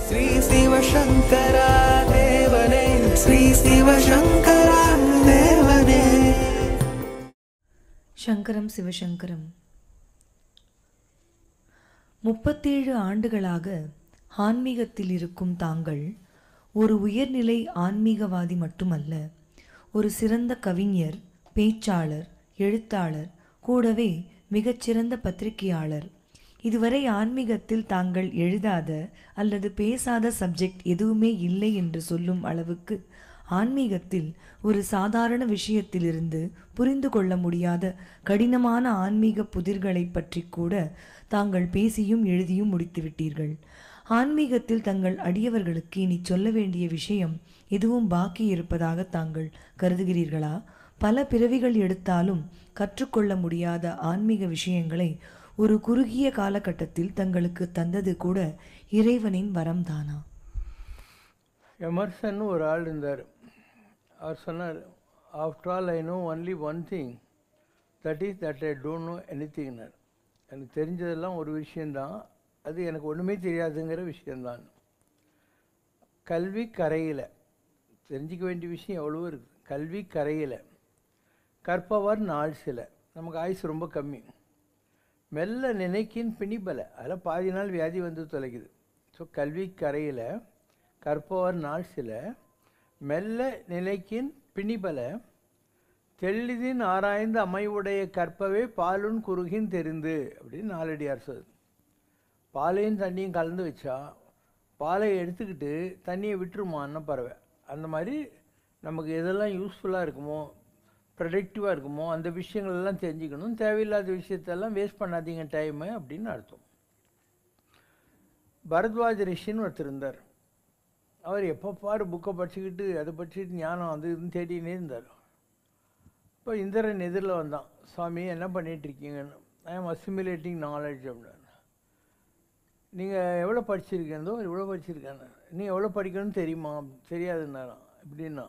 ஸ்ரீ சிவசங்கரா தேவனே, ஸ்ரீ சிவசங்கரா தேவனே. சங்கரம் சிவசங்கரம். 37 ஆண்டுகளாக ஆன்மீகத்தில் இருக்கும் தாங்கள் ஒரு உயர்நிலை ஆன்மீகவாதி மட்டுமல்ல, ஒரு சிறந்த கவிஞர், பேச்சாளர், எழுத்தாளர், கூடவே மிகச்சிறந்த பத்திரிகையாளர். இதுவரை ஆன்மீகத்தில் தாங்கள் எழுதாத அல்லது பேசாத சப்ஜெக்ட் எதுவுமே இல்லை என்று சொல்லும் அளவுக்கு ஆன்மீகத்தில் ஒரு சாதாரண விஷயத்திலிருந்து புரிந்து கொள்ள முடியாத கடினமான ஆன்மீக புதிர்களை பற்றி கூட தாங்கள் பேசியும் எழுதியும் முடித்துவிட்டீர்கள். ஆன்மீகத்தில் தங்கள் அடியவர்களுக்கு இனி சொல்ல வேண்டிய விஷயம் எதுவும் பாக்கி இருப்பதாக தாங்கள் கருதுகிறீர்களா? பல பிறவிகள் எடுத்தாலும் கற்றுக்கொள்ள முடியாத ஆன்மீக விஷயங்களை ஒரு குறுகிய காலகட்டத்தில் தங்களுக்கு தந்தது கூட இறைவனின் வரம்தானா? எமர்சன் ஒரு ஆள் இருந்தார். அவர் சொன்னார், after all I know only one thing, that is that I don't know எனிதிங்னார். எனக்கு தெரிஞ்சதெல்லாம் ஒரு விஷயந்தான், அது எனக்கு ஒன்றுமே தெரியாதுங்கிற விஷயந்தான். கல்வி கரையில் தெரிஞ்சிக்க வேண்டிய விஷயம் எவ்வளவோ இருக்குது. கல்வி கரையில் கற்பவர் நாள் சில. நமக்கு ஆயுசு ரொம்ப கம்மி. மெல்ல நினைக்கின் பிணிபல, அதில் பாதி நாள் வியாதி வந்து தொலைக்குது. ஸோ கல்வி கரையில் கற்பவர் நாள் சில, மெல்ல நினைக்கின் பிணிபல, தெளிதின் ஆராய்ந்து அமைவுடைய கற்பவே பாலுன் குறுகின் தெரிந்து அப்படின்னு நாலடியார் சொல்லுது. பாலையும் தண்ணியும் கலந்து வச்சா பாலை எடுத்துக்கிட்டு தண்ணியை விட்டுருமான்னு பறவை. அந்த மாதிரி நமக்கு எதெல்லாம் யூஸ்ஃபுல்லாக இருக்குமோ, ப்ரொடக்டிவாக இருக்குமோ அந்த விஷயங்கள்லாம் தெரிஞ்சுக்கணும். தேவையில்லாத விஷயத்தெல்லாம் வேஸ்ட் பண்ணாதீங்க டைமு அப்படின்னு அர்த்தம். பரத்வாஜ ரிஷின்னு ஒருத்தர் இருந்தார். அவர் எப்போ பாரு புக்கை படிச்சுக்கிட்டு அதை படிச்சுக்கிட்டு ஞானம் அது இதுன்னு தேடினே இருந்தார். இப்போ இந்திரன் எதிரில் வந்தான். சுவாமி என்ன பண்ணிகிட்ருக்கீங்கன்னு. ஐ ஆம் அசிமுலேட்டிங் நாலேஜ் அப்படின்னா. நீங்கள் எவ்வளோ படிச்சிருக்கேன்தோ இவ்வளோ படிச்சிருக்கேன். நீங்கள் எவ்வளோ படிக்கணும்னு தெரியுமா? தெரியாதுன்னாராம். எப்படின்னா,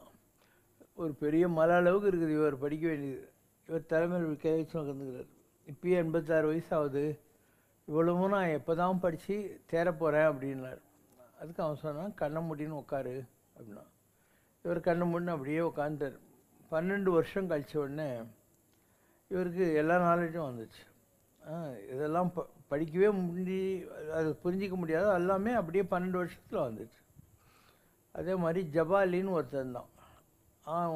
ஒரு பெரிய மலை அளவுக்கு இருக்குது இவர் படிக்க வேண்டியது. இவர் தலைமையில் கேச்சு உட்காந்துக்கிறார். இப்பயே 86 வயசு ஆகுது, இவ்வளவும் நான் எப்போ தான் படித்து தேர போகிறேன் அப்படின்னார். அதுக்கு அவன் சொன்னான், கண்ணை மூடின்னு உட்காரு அப்படின்னா. இவர் கண்ணை மூடின்னு அப்படியே உட்காந்துட்டார். 12 வருஷம் கழித்த உடனே இவருக்கு எல்லா நாலேஜும் வந்துச்சு. இதெல்லாம் படிக்கவே அது புரிஞ்சிக்க முடியாது, எல்லாமே அப்படியே 12 வருஷத்தில் வந்துச்சு. அதே மாதிரி ஜபாலின்னு ஒருத்தன் தான்.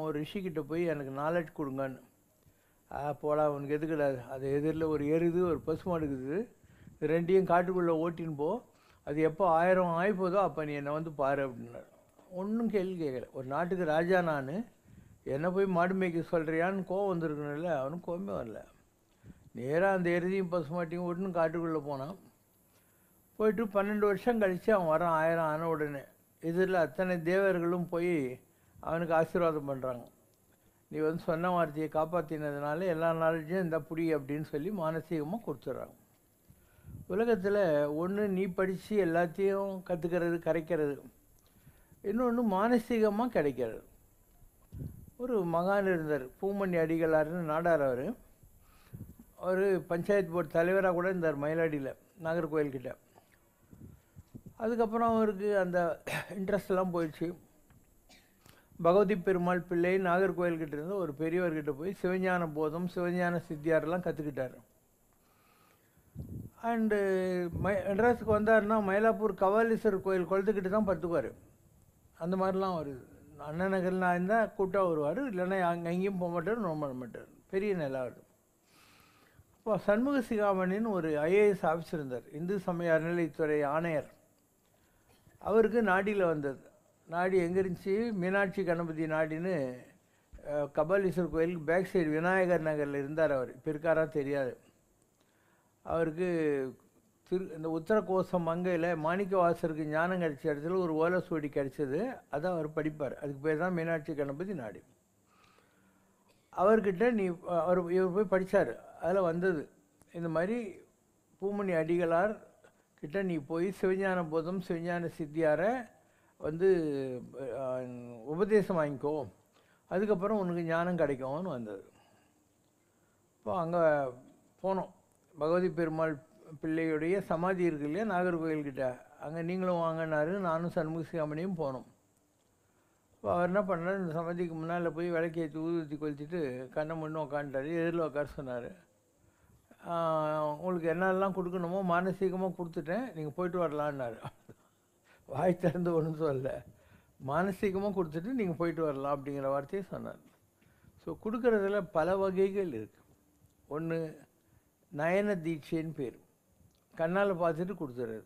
ஒரு ரிஷிக்கிட்ட போய் எனக்கு நாலேஜ் கொடுங்கன்னு. போடா அவனுக்கு எதுக்கிடாது, அது எதிரில் ஒரு எருது ஒரு பசுமாடு இருக்குது, இது ரெண்டையும் காட்டுக்குள்ளே ஓட்டின்னு போ, அது எப்போ 1000 ஆகிப்போதோ அப்போ நீ என்னை வந்து பாரு அப்படின்னாரு. ஒன்றும் கேள்வி கேட்கல. ஒரு நாட்டுக்கு ராஜா நான், என்னை போய் மாடு மேய்க்க சொல்கிறியான்னு கோவம் வந்துருக்கணும்ல. அவனுக்கு கோவமே வரல. நேராக அந்த எருதியும் பசுமாட்டையும் ஓட்டுன்னு காட்டுக்குள்ளே போனான். போயிட்டு 12 வருஷம் கழித்து அவன் வரான். 1000 ஆன உடனே எதிரில் அத்தனை தேவர்களும் போய் அவனுக்கு ஆசீர்வாதம் பண்ணுறாங்க. நீ வந்து சொன்ன வார்த்தையை காப்பாற்றினதுனால எல்லா நாலேஜும் இந்த புடி அப்படின்னு சொல்லி மானசீகமாக கொடுத்துட்றாங்க. உலகத்தில் ஒன்று நீ படித்து எல்லாத்தையும் கற்றுக்கிறது கரைக்கிறது, இன்னொன்று மானசீகமாக கிடைக்கிறது. ஒரு மகான் இருந்தார், பூமணி அடிகளார்னு நாடார். அவர் பஞ்சாயத்து போர்டு தலைவராக கூட இருந்தார் மயிலாடியில் நாகர்கோயில்கிட்ட. அதுக்கப்புறம் அவருக்கு அந்த இன்ட்ரெஸ்ட்லாம் போயிடுச்சு. பகவதி பெருமாள் பிள்ளை நாகர்கோயில்கிட்ட இருந்து ஒரு பெரியவர்கிட்ட போய் சிவஞான போதம் சிவஞான சித்தியாரெலாம் கற்றுக்கிட்டார். அண்டு மெட்ராஸுக்கு வந்தார்னா மயிலாப்பூர் கவாலீஸ்வரர் கோயில் குளத்துக்கிட்ட தான் படுத்துக்குவார். அந்த மாதிரிலாம் வருது. அண்ணன் நகர்லாம் இருந்தால் கூட்டாக வருவார், இல்லைன்னா எங்கேயும் போக மாட்டார், நோம்ப மாட்டார். பெரிய நிலம் வருது. இப்போ சண்முக சிகாமணின்னு ஒரு ஐஏஎஸ் ஆஃபீஸர் இருந்தார், இந்து சமய அறநிலைத்துறை ஆணையர். அவருக்கு நாடியில் வந்தது. நாடி எங்கே இருந்துச்சு? மீனாட்சி கணபதி நாடின்னு கபாலீஸ்வரர் கோயிலுக்கு பேக் சைடு விநாயகர் நகரில் இருந்தார். அவர் இப்போ இருக்காரா தெரியாது. அவருக்கு இந்த உத்தரகோசம் மங்கையில் மாணிக்க வாசருக்கு ஞானம் கிடைச்ச இடத்துல ஒரு ஓலசுவடி கிடைச்சது. அதை அவர் படிப்பார். அதுக்கு பேர் தான் மீனாட்சி கணபதி நாடி. அவர்கிட்ட இவர் போய் படித்தார். அதில் வந்தது இந்த மாதிரி, பூமணி அடிகளார் கிட்ட நீ போய் சிவஞான போதம் சிவஞான சித்தியாரை வந்து உபதேசம் வாங்கிக்கோ, அதுக்கப்புறம் உனக்கு ஞானம் கிடைக்கும்னு வந்தது. இப்போ அங்கே போனோம். பகவதி பெருமாள் பிள்ளையுடைய சமாதி இருக்கு இல்லையா நாகர்கோயில்கிட்ட, அங்கே நீங்களும் வாங்கினாரு, நானும் சண்முக சிகாமணியும் போனோம். இப்போ அவர் என்ன பண்ணார், இந்த சமாதிக்கு முன்னால் போய் விளக்கேற்றி ஊற்றி கொளுத்திட்டு கண்ணை முன்னு உட்காந்துட்டார். எதிரில் உட்கார சொன்னார். உங்களுக்கு என்னெல்லாம் கொடுக்கணுமோ மானசீகமாக கொடுத்துட்டேன், நீங்கள் போயிட்டு வரலான்னாரு. வாய் திறந்து ஒன்றும் சொல்லலை, மானசீகமாக கொடுத்துட்டு நீங்கள் போயிட்டு வரலாம் அப்படிங்கிற வார்த்தையை சொன்னார். ஸோ கொடுக்குறதுல பல வகைகள் இருக்குது. ஒன்று நயன தீட்சைன்னு பேர், கண்ணால் பார்த்துட்டு கொடுத்துறது.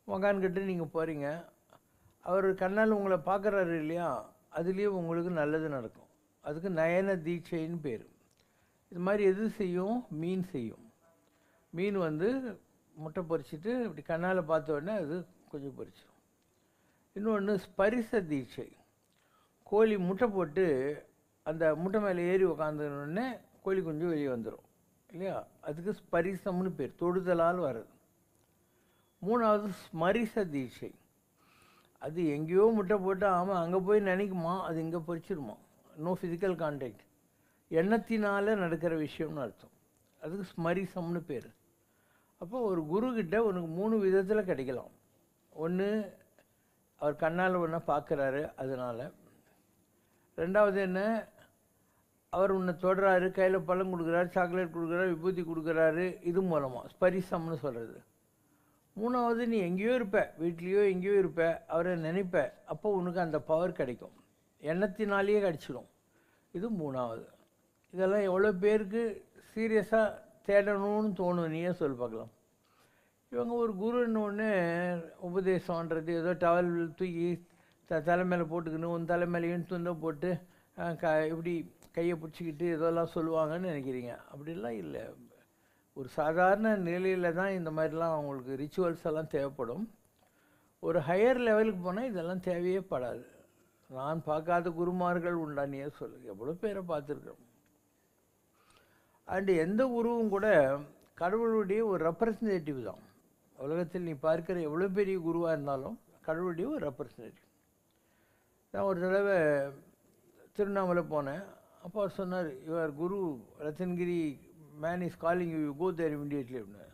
உக்கான்கிட்ட நீங்கள் போகிறீங்க, அவர் கண்ணால் உங்களை பார்க்குறாரு இல்லையா, அதுலேயே உங்களுக்கு நல்லது நடக்கும். அதுக்கு நயன தீட்சைன்னு பேர். இது மாதிரி எது செய்யும், மீன் செய்யும். மீன் முட்டை பொரிச்சிட்டு இப்படி கண்ணால் பார்த்த உடனே அது கொஞ்சம் பொரிச்சிடும். இன்னொன்று ஸ்பரிச தீட்சை. கோழி முட்டை போட்டு அந்த முட்டை மேலே ஏறி உக்காந்துனோடனே கோழி கொஞ்சம் வெளியே வந்துடும் இல்லையா, அதுக்கு ஸ்பரிசம்னு பேர், தொடுதலால் வர்றது. மூணாவது ஸ்மரிச தீட்சை. அது எங்கேயோ முட்டை போட்டு ஆமாம் அங்கே போய் நினைக்குமா, அது இங்கே பொரிச்சிருமா. நோ ஃபிசிக்கல் கான்டாக்ட், எண்ணத்தினால நடக்கிற விஷயம்னு அர்த்தம். அதுக்கு ஸ்மரிசம்னு பேர். அப்போ ஒரு குருக்கிட்ட உனக்கு 3 விதத்தில் கிடைக்கலாம். ஒன்று அவர் கண்ணால் ஒன்றை பார்க்குறாரு அதனால். ரெண்டாவது என்ன, அவர் உன்னை தொடுறாரு, கையில் பழம் கொடுக்குறாரு, சாக்லேட் கொடுக்குறாரு, விபூதி கொடுக்குறாரு, இது மூலமாக ஸ்பரிசம்னு சொல்கிறது. மூணாவது நீ எங்கேயோ இருப்ப, வீட்லேயோ எங்கேயோ இருப்ப, அவரை நினைப்ப, அப்போ உனக்கு அந்த பவர் கிடைக்கும், எண்ணத்தினாலேயே கிடச்சிடும். இது மூணாவது. இதெல்லாம் எவ்வளோ பேருக்கு சீரியஸாக தேடணும்னு தோணும், நீயே சொல்லி பார்க்கலாம். இவங்க ஒரு குருன்னு ஒன்று உபதேசம்ன்றது ஏதோ டவல் தூக்கி தலை மேலே போட்டுக்கணும், உன் தலை மேலேயும் துண்டை போட்டு இப்படி கையை பிடிச்சிக்கிட்டு இதெல்லாம் சொல்லுவாங்கன்னு நினைக்கிறீங்க. அப்படிலாம் இல்லை. ஒரு சாதாரண நிலையில் தான் இந்த மாதிரிலாம் அவங்களுக்கு ரிச்சுவல்ஸ் எல்லாம் தேவைப்படும். ஒரு ஹையர் லெவலுக்கு போனால் இதெல்லாம் தேவையே படாது. நான் பார்க்காத குருமார்கள் உண்டானியே சொல்லு, எவ்வளோ பேரை பார்த்துருக்கோம். அண்டு எந்த குருவும் கூட கடவுளுடைய ஒரு ரெப்ரசன்டேட்டிவ் தான். உலகத்தில் நீ பார்க்குற எவ்வளோ பெரிய குருவாக இருந்தாலும் கடவுளுடைய ஒரு ரெப்ரசன்டேட்டிவ். நான் ஒரு தடவை திருவண்ணாமலை போனேன். அப்போ அவர் சொன்னார், your guru Ratnagiri man is calling you, go there immediately அப்படின்னு.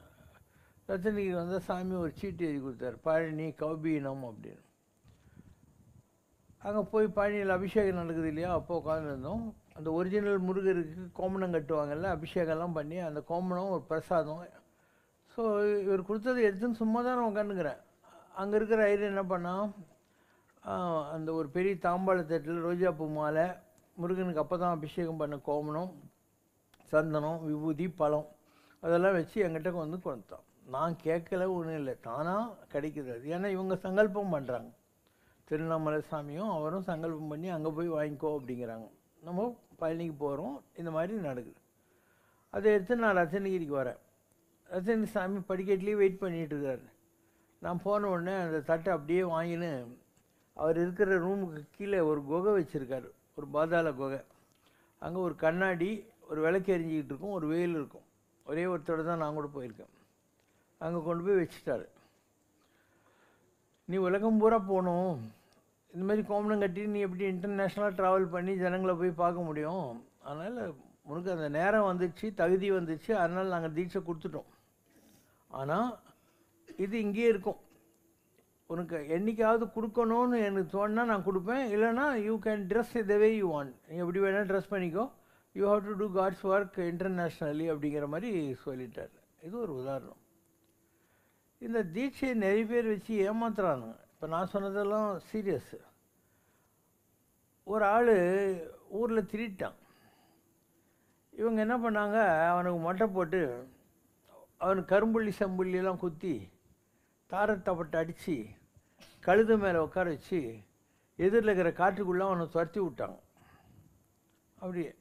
ரத்தன்கிரி வந்தால் சாமி ஒரு சீட்டு எழுதி கொடுத்தார், பழனி கௌபீனம் அப்படின்னு. அங்கே போய் பழனியில் அபிஷேகம் நடக்குது இல்லையா, அப்போ உட்காந்துருந்தோம். அந்த ஒரிஜினல் முருகருக்கு கோமணம் கட்டுவாங்கல்ல, அபிஷேகம்லாம் பண்ணி அந்த கோமணம் ஒரு பிரசாதம். ஸோ இவர் கொடுத்தது எடுத்துன்னு சும்மா தான் நான் உட்காந்துக்கிறேன். அங்கே இருக்கிற ஐயர் என்ன பண்ணால், அந்த ஒரு பெரிய தாம்பாளத்தட்டில் ரோஜாப்பூ மாலை, முருகனுக்கு அப்போ தான் அபிஷேகம் பண்ண கோமணம், சந்தனம், விபூதி, பழம் அதெல்லாம் வச்சு என்கிட்ட கொடுத்தான். நான் கேட்கல, ஒன்றும் இல்லை, தானாக கிடைக்கிறது. ஏன்னா இவங்க சங்கல்பம் பண்ணுறாங்க. திருவண்ணாமலை சாமியும் அவரும் சங்கல்பம் பண்ணி அங்கே போய் வாங்கிக்கோ அப்படிங்கிறாங்க. நம்ம பழனிக்கு போகிறோம், இந்த மாதிரி நடக்குது. அதை எடுத்து நான் ரத்தனகிரிக்கு வரேன். ரத்தனகிரி சாமி படிக்கட்டிலேயே வெயிட் பண்ணிகிட்ருக்காரு. நான் போன உடனே அந்த தட்டை அப்படியே வாங்கின்னு அவர் இருக்கிற ரூமுக்கு கீழே ஒரு குகை வச்சுருக்காரு, ஒரு பாதாள குகை. அங்கே ஒரு கண்ணாடி, ஒரு விளக்கு எரிஞ்சிக்கிட்டு இருக்கும், ஒரு வெயில் இருக்கும். ஒரே ஒருத்தோட தான் நான் கூட போயிருக்கேன். அங்கே கொண்டு போய் வச்சுட்டாரு. நீ உலகம் பூரா போகணும், இந்த மாதிரி கோமணம் கட்டி நீ எப்படி இன்டர்நேஷ்னலாக ட்ராவல் பண்ணி ஜனங்களை போய் பார்க்க முடியும். அதனால் உனக்கு அந்த நேரம் வந்துடுச்சு, தகுதி வந்துடுச்சு, அதனால் நாங்கள் தீட்சை கொடுத்துட்டோம். ஆனால் இது இங்கேயே இருக்கும். உனக்கு என்றைக்காவது கொடுக்கணும்னு எனக்கு தோணுனா நான் கொடுப்பேன், இல்லைனா you can dress the way you want, நீ எப்படி வேணால் ட்ரெஸ் பண்ணிக்கோ, you have to do God's work internationally அப்படிங்கிற மாதிரி சொல்லிட்டார். இது ஒரு உதாரணம். இந்த தீட்சையை நிறைய பேர் வச்சு ஏமாத்துறானுங்க. இப்போ நான் சொன்னதெல்லாம் சீரியஸு. ஒரு ஆள் ஊரில் திருட்டான். இவங்க என்ன பண்ணாங்க, அவனுக்கு மொட்டை போட்டு அவனுக்கு கரும்புள்ளி செம்புள்ளியெல்லாம் குத்தி தாரத்தப்பட்டு அடித்து கழுது மேலே உட்கார வச்சு எதிரில் இருக்கிற காட்டுக்குள்ளே அவனை துரத்தி விட்டாங்க. அப்படியே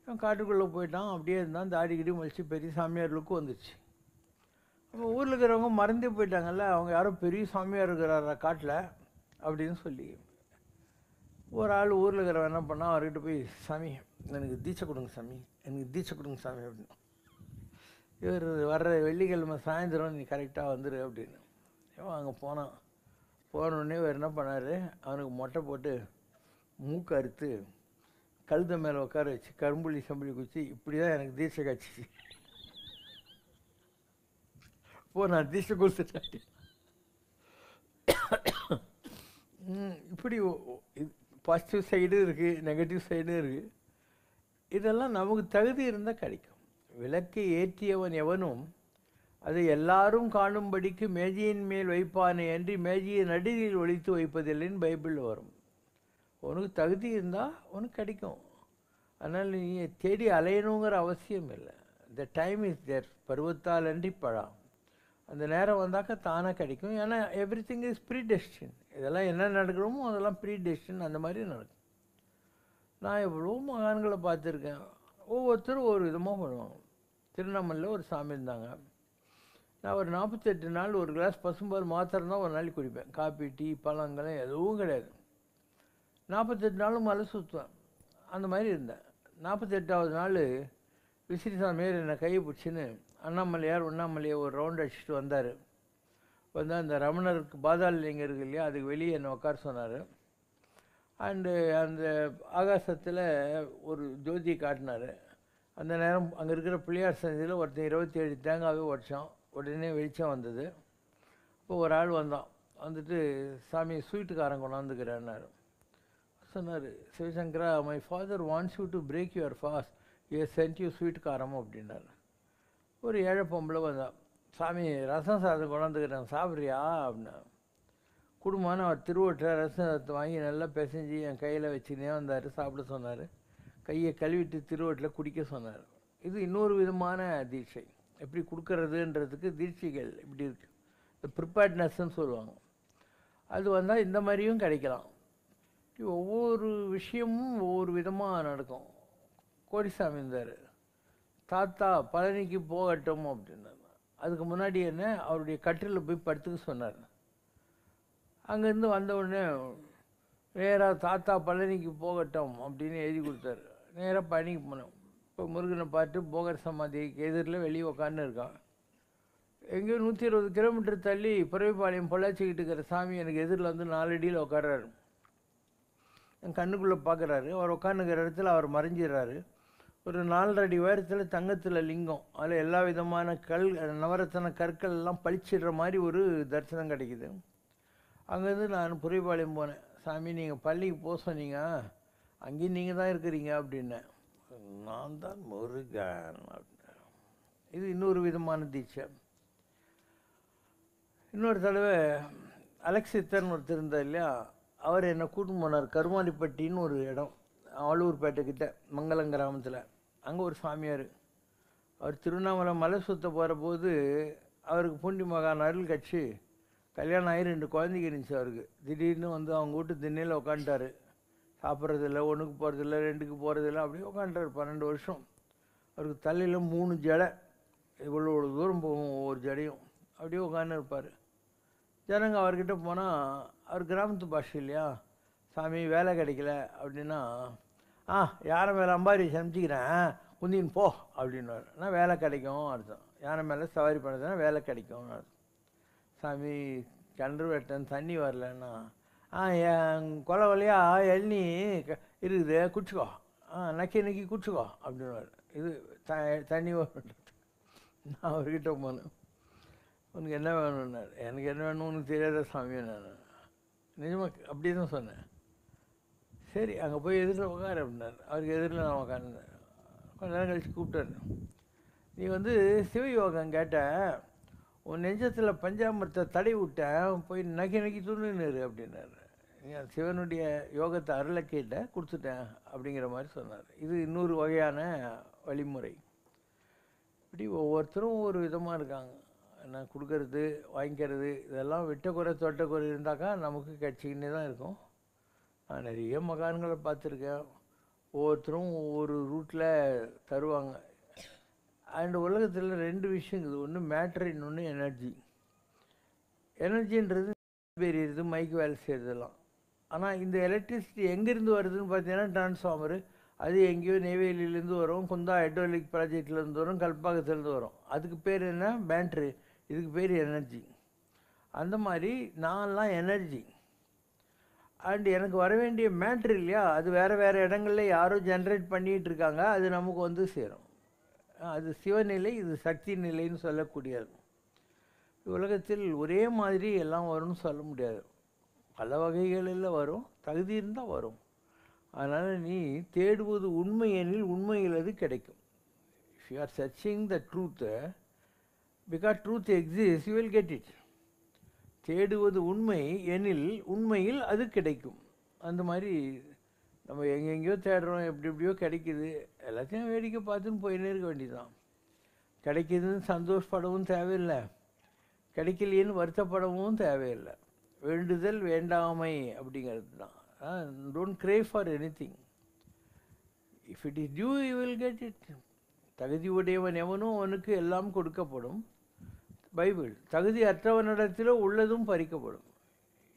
அவன் காட்டுக்குள்ளே போயிட்டான். அப்படியே இருந்தான், தாடி கிடி மலிச்சு பெரிய சாமியார் லுக்கு வந்துச்சு. அப்போ ஊரில் இருக்கிறவங்க மறந்தே போயிட்டாங்கல்ல, அவங்க யாரோ பெரிய சாமியார் இருக்கிறாரா காட்டில் அப்படின்னு சொல்லி. ஒரு ஆள் ஊரில் இருக்கிறவன் என்ன பண்ணால் அவர்கிட்ட போய், சாமி எனக்கு தீட்சை கொடுங்க சாமி, எனக்கு தீட்சை கொடுங்க சாமி அப்படின்னு. இவர் வர்ற வெள்ளிக்கிழமை சாயந்தரம் நீ கரெக்டாக வந்துடு அப்படின்னு. அங்கே போனான். போனோடனே இவர் என்ன பண்ணார், அவனுக்கு மொட்டை போட்டு மூக்கு அறுத்து கழுத மேலே உட்கார வச்சு கரும்புள்ளி செம்புள்ளி குச்சி, இப்படி தான் எனக்கு தீட்சை காட்சி. நான் தீட்சை கொடுத்துட்டேன். இப்படி பாசிட்டிவ் சைடும் இருக்குது, நெகட்டிவ் சைடும் இருக்குது. இதெல்லாம் நமக்கு தகுதி இருந்தால் கிடைக்கும். விளக்கை ஏற்றியவன் எவனும் அதை எல்லாரும் காணும்படிக்கு மேஜையின் மேல் வைப்பானே அன்றி மேஜையை நடுவில் ஒழித்து வைப்பதில்லைன்னு பைபிளில் வரும். உனக்கு தகுதி இருந்தால் உனக்கு கிடைக்கும். அதனால் நீ தேடி அலையணுங்கிற அவசியம் இல்லை. The time is there. பருவத்தால் அன்றி பழம். அந்த நேரம் வந்தாக்கா தானாக கிடைக்கும். ஏன்னா எவ்ரி திங் இஸ் ப்ரீ டெஸ்டின். இதெல்லாம் என்ன நடக்கணுமோ அதெல்லாம் ப்ரீ டெஸ்டின். அந்த மாதிரி நடக்கும். நான் எவ்வளோ மகான்களை பார்த்துருக்கேன். ஒவ்வொருத்தரும் ஒவ்வொரு விதமாக பண்ணுவாங்க. திருவண்ணாமலையில் ஒரு சாமி இருந்தாங்க. நான் ஒரு 48 நாள் ஒரு கிளாஸ் பசும்பால் மாத்திரம் தான் ஒரு நாளைக்கு குடிப்பேன். காப்பி, டீ, பழங்களும் எதுவும் கிடையாது. 48 நாளும் மலை சுற்றுவேன். அந்த மாதிரி இருந்தேன். 48வது நாள் விசிறி சாமியார் என்னை கையை பிடிச்சின்னு அண்ணாமலையார் உண்ணாமலையை ஒரு ரவுண்ட் அடிச்சுட்டு வந்தார். வந்து அந்த ரமணருக்கு பாதாளலிங்கம் இருக்கு இல்லையா, அதுக்கு வெளியே என்னை உட்கார சொன்னார். அண்டு அந்த ஆகாசத்தில் ஒரு ஜோதியை காட்டினார். அந்த நேரம் அங்கே இருக்கிற பிள்ளையார் சந்தையில் ஒருத்தன் 27 தேங்காவே உடைச்சான். உடனே வெளிச்சம் வந்தது. இப்போ ஒரு ஆள் வந்தான். வந்துட்டு சாமி ஸ்வீட்டுக்காரன் கொண்டாந்துக்கிறேன்னாரு. சொன்னார், Sivasankara, my father wants you to break your fast, you sent you sweet காரம் அப்படின்னாரு. ஒரு ஏழை பொம்பளை வந்தான். சாமி ரசம் சாதம் கொண்டாந்துக்கிறேன், சாப்பிட்றியா அப்படின்னா. குடும்பமான அவர் திருவொட்டில் ரசம் சாதத்தை வாங்கி நல்லா பிசைஞ்சு என் கையில் வச்சுக்கினே வந்தார். சாப்பிட சொன்னார். கையை கழுவிட்டு திருவொட்டில் குடிக்க சொன்னார். இது இன்னொரு விதமான தீட்சை. எப்படி கொடுக்கறதுன்றதுக்கு தீட்சைகள் இப்படி இருக்குது. இந்த ப்ரிப்பேர்ட்னஸ்ன்னு சொல்லுவாங்க. அது வந்தால் இந்த மாதிரியும் கிடைக்கலாம். ஒவ்வொரு விஷயமும் ஒவ்வொரு விதமாக நடக்கும். கோடிசாமி இருந்தார். தாத்தா பழனிக்கு போகட்டும் அப்படின்னார். அதுக்கு முன்னாடி என்ன அவருடைய கட்டிலில் போய் படுத்துக்க சொன்னார். அங்கேருந்து வந்தவுடனே நேராக தாத்தா பழனிக்கு போகட்டும் அப்படின்னு எழுதி கொடுத்தாரு. நேராக பழனிக்கு போனோம். இப்போ முருகனை பார்த்து போகர் சமாதிக்கு எதிரில் வெளியே உக்காந்து இருக்கான். எங்கேயோ 120 கிலோமீட்டர் தள்ளி பிறவிப்பாளையம் பொள்ளாச்சிக்கிட்டு இருக்கிற சாமி எனக்கு எதிரில் வந்து 4 அடியில் உட்கார்றாரு. என் கண்ணுக்குள்ளே பார்க்குறாரு. அவர் உட்காந்துக்கிற இடத்துல அவர் மறைஞ்சிடறாரு. ஒரு 4 அடி உயரத்தில் தங்கத்தில் லிங்கம். அதில் எல்லா விதமான நவரத்தன கற்கள் எல்லாம் பளிச்சிடுற மாதிரி ஒரு தரிசனம் கிடைக்குது. அங்கேருந்து நான் புரியபாளையம் போனேன். சாமி நீங்கள் பள்ளிக்கு போக சொன்னீங்க, அங்கேயும் நீங்கள் தான் இருக்கிறீங்க அப்படின்னேன். நான் தான் முருகன் அப்படின்னா. இது இன்னொரு விதமான தீட்சை. இன்னொரு தடவை அலெக்சித்தர்னு ஒருத்தர் இருந்தார் இல்லையா, அவர் என்னை கூட்டின்னு போனார். கருமாரிப்பட்டின்னு ஒரு இடம், ஆளூர்பேட்டைக்கிட்ட மங்களம் கிராமத்தில். அங்கே ஒரு சாமியார். அவர் திருவண்ணாமலை மலை சுற்ற போகிற போது அவருக்கு பூண்டி மகான் அருள் கட்சி கல்யாணம் ஆகி 2 குழந்தைங்க இருந்துச்சு அவருக்கு. திடீர்னு வந்து அவங்க வீட்டு திண்ணையில் உட்காந்துட்டார். சாப்பிட்றதில்ல, 1க்கு போகிறதில்ல, 2க்கு போகிறதில்ல, அப்படியே உட்காந்துட்டார் 12 வருஷம். அவருக்கு தலையில் 3 ஜடை, இவ்வளோ தூரம் போகும் ஒவ்வொரு ஜடையும். அப்படியே உட்காந்து இருப்பார். ஜனங்க அவர்கிட்ட போனால், அவர் கிராமத்து பாஷை இல்லையா, சாமி வேலை கிடைக்கல அப்படின்னா, யானை மேலே அம்பாரி சமைச்சிக்கிறேன் குந்தின்னு போ அப்படின்னாரு. ஆனால் வேலை கிடைக்கும் அர்த்தம். யானை மேலே சவாரி பண்ணுறதுனா வேலை கிடைக்கும்னு அர்த்தம். சாமி கிணறு வெட்டன் தண்ணி வரலன்னா, என் கொலை வழியாக எண்ணி இருக்குது குடிச்சிக்கோ, நக்கி குடிச்சிக்கோ அப்படின்வார். இது தண்ணி வரும். நான் அவர்கிட்ட போனேன். உனக்கு என்ன வேணும்னார். எனக்கு என்ன வேணும் உனக்கு தெரியாத சாமி. நான் நிஜமாக அப்படி தான் சொன்னேன். சரி அங்கே போய் எதிரில் உட்காரு அப்படின்னார். அவருக்கு எதிரில் நான் உட்காந்துருந்தேன். கொஞ்ச நேரம் கழிச்சு கூப்பிட்டாரு. நீ வந்து சிவயோகம் கேட்ட, உன் நெஞ்சத்தில் பஞ்சாமிரத்தை தடை விட்டேன், போய் நக்கி துணுன்னு அப்படின்னாரு. சிவனுடைய யோகத்தை அருளை கேட்ட கொடுத்துட்டேன் அப்படிங்கிற மாதிரி சொன்னார். இது இன்னொரு வகையான வழிமுறை. இப்படி ஒவ்வொருத்தரும் ஒரு விதமாக இருக்காங்க. நான் கொடுக்கறது வாங்கிக்கிறது இதெல்லாம் விட்ட குறை தொட்ட குறை இருந்தாக்கா நமக்கு கிடச்சிக்கின்னே தான் இருக்கும். நான் நிறைய மகான்களை பார்த்துருக்கேன். ஒவ்வொருத்தரும் ஒவ்வொரு ரூட்டில் தருவாங்க. அந்த உலகத்தில் 2 விஷயம் இருக்குது. ஒன்று மேட்ரு, இன்னொன்று எனர்ஜி. எனர்ஜின்றது பெரியது, மைக்கு வேலை செய்கிறதெல்லாம். ஆனால் இந்த எலக்ட்ரிசிட்டி எங்கேருந்து வருதுன்னு பார்த்தீங்கன்னா டிரான்ஸ்ஃபார்மரு. அது எங்கேயோ நெய்வேலியிலேருந்து வரும், குந்தா ஹைட்ரோலிக் ப்ராஜெக்ட்லேருந்து வரும், கல்பாக்கத்துலேருந்து வரும். அதுக்கு பேர் என்ன? பேட்ரி. இதுக்கு பேர் எனர்ஜி. அந்த மாதிரி நான்லாம் எனர்ஜி. அண்ட் எனக்கு வர வேண்டிய மேட்ரு இல்லையா, அது வேறு இடங்களில் யாரோ ஜென்ரேட் பண்ணிகிட்டு இருக்காங்க. அது நமக்கு வந்து சேரும். அது சிவநிலை, இது சக்தி நிலைன்னு சொல்லக்கூடியது. உலகத்தில் ஒரே மாதிரி எல்லாம் வரும்னு சொல்ல முடியாது. பல வகைகளில் வரும், தகுதி இருந்தால் வரும். அதனால் நீ தேடுவது உண்மை எனில் உண்மையில் அது கிடைக்கும். If you are searching the ட்ரூத்தை, because truth exist, you will get it. தேடுவது உண்மை எனில் உண்மையில் அது கிடைக்கும். அந்த மாதிரி நம்ம எங்கெங்கேயோ தேடுறோம், எப்படி எப்படியோ கிடைக்குது, எல்லாத்தையும் வேடிக்கை பார்த்துன்னு போயின்னே இருக்க வேண்டியதுதான். கிடைக்கிதுன்னு சந்தோஷப்படவும் தேவையில்லை, கிடைக்கலையேன்னு வருத்தப்படவும் தேவையில்லை. வேண்டுதல் வேண்டாமை அப்படிங்கிறது தான். Don't crave for anything. If it is due you will get it. தகுதி உடையவன் எவனும் அவனுக்கு எல்லாம் கொடுக்கப்படும். பைபிள் தகுதி அற்றவனிடத்தில் உள்ளதும் பறிக்கப்படும்.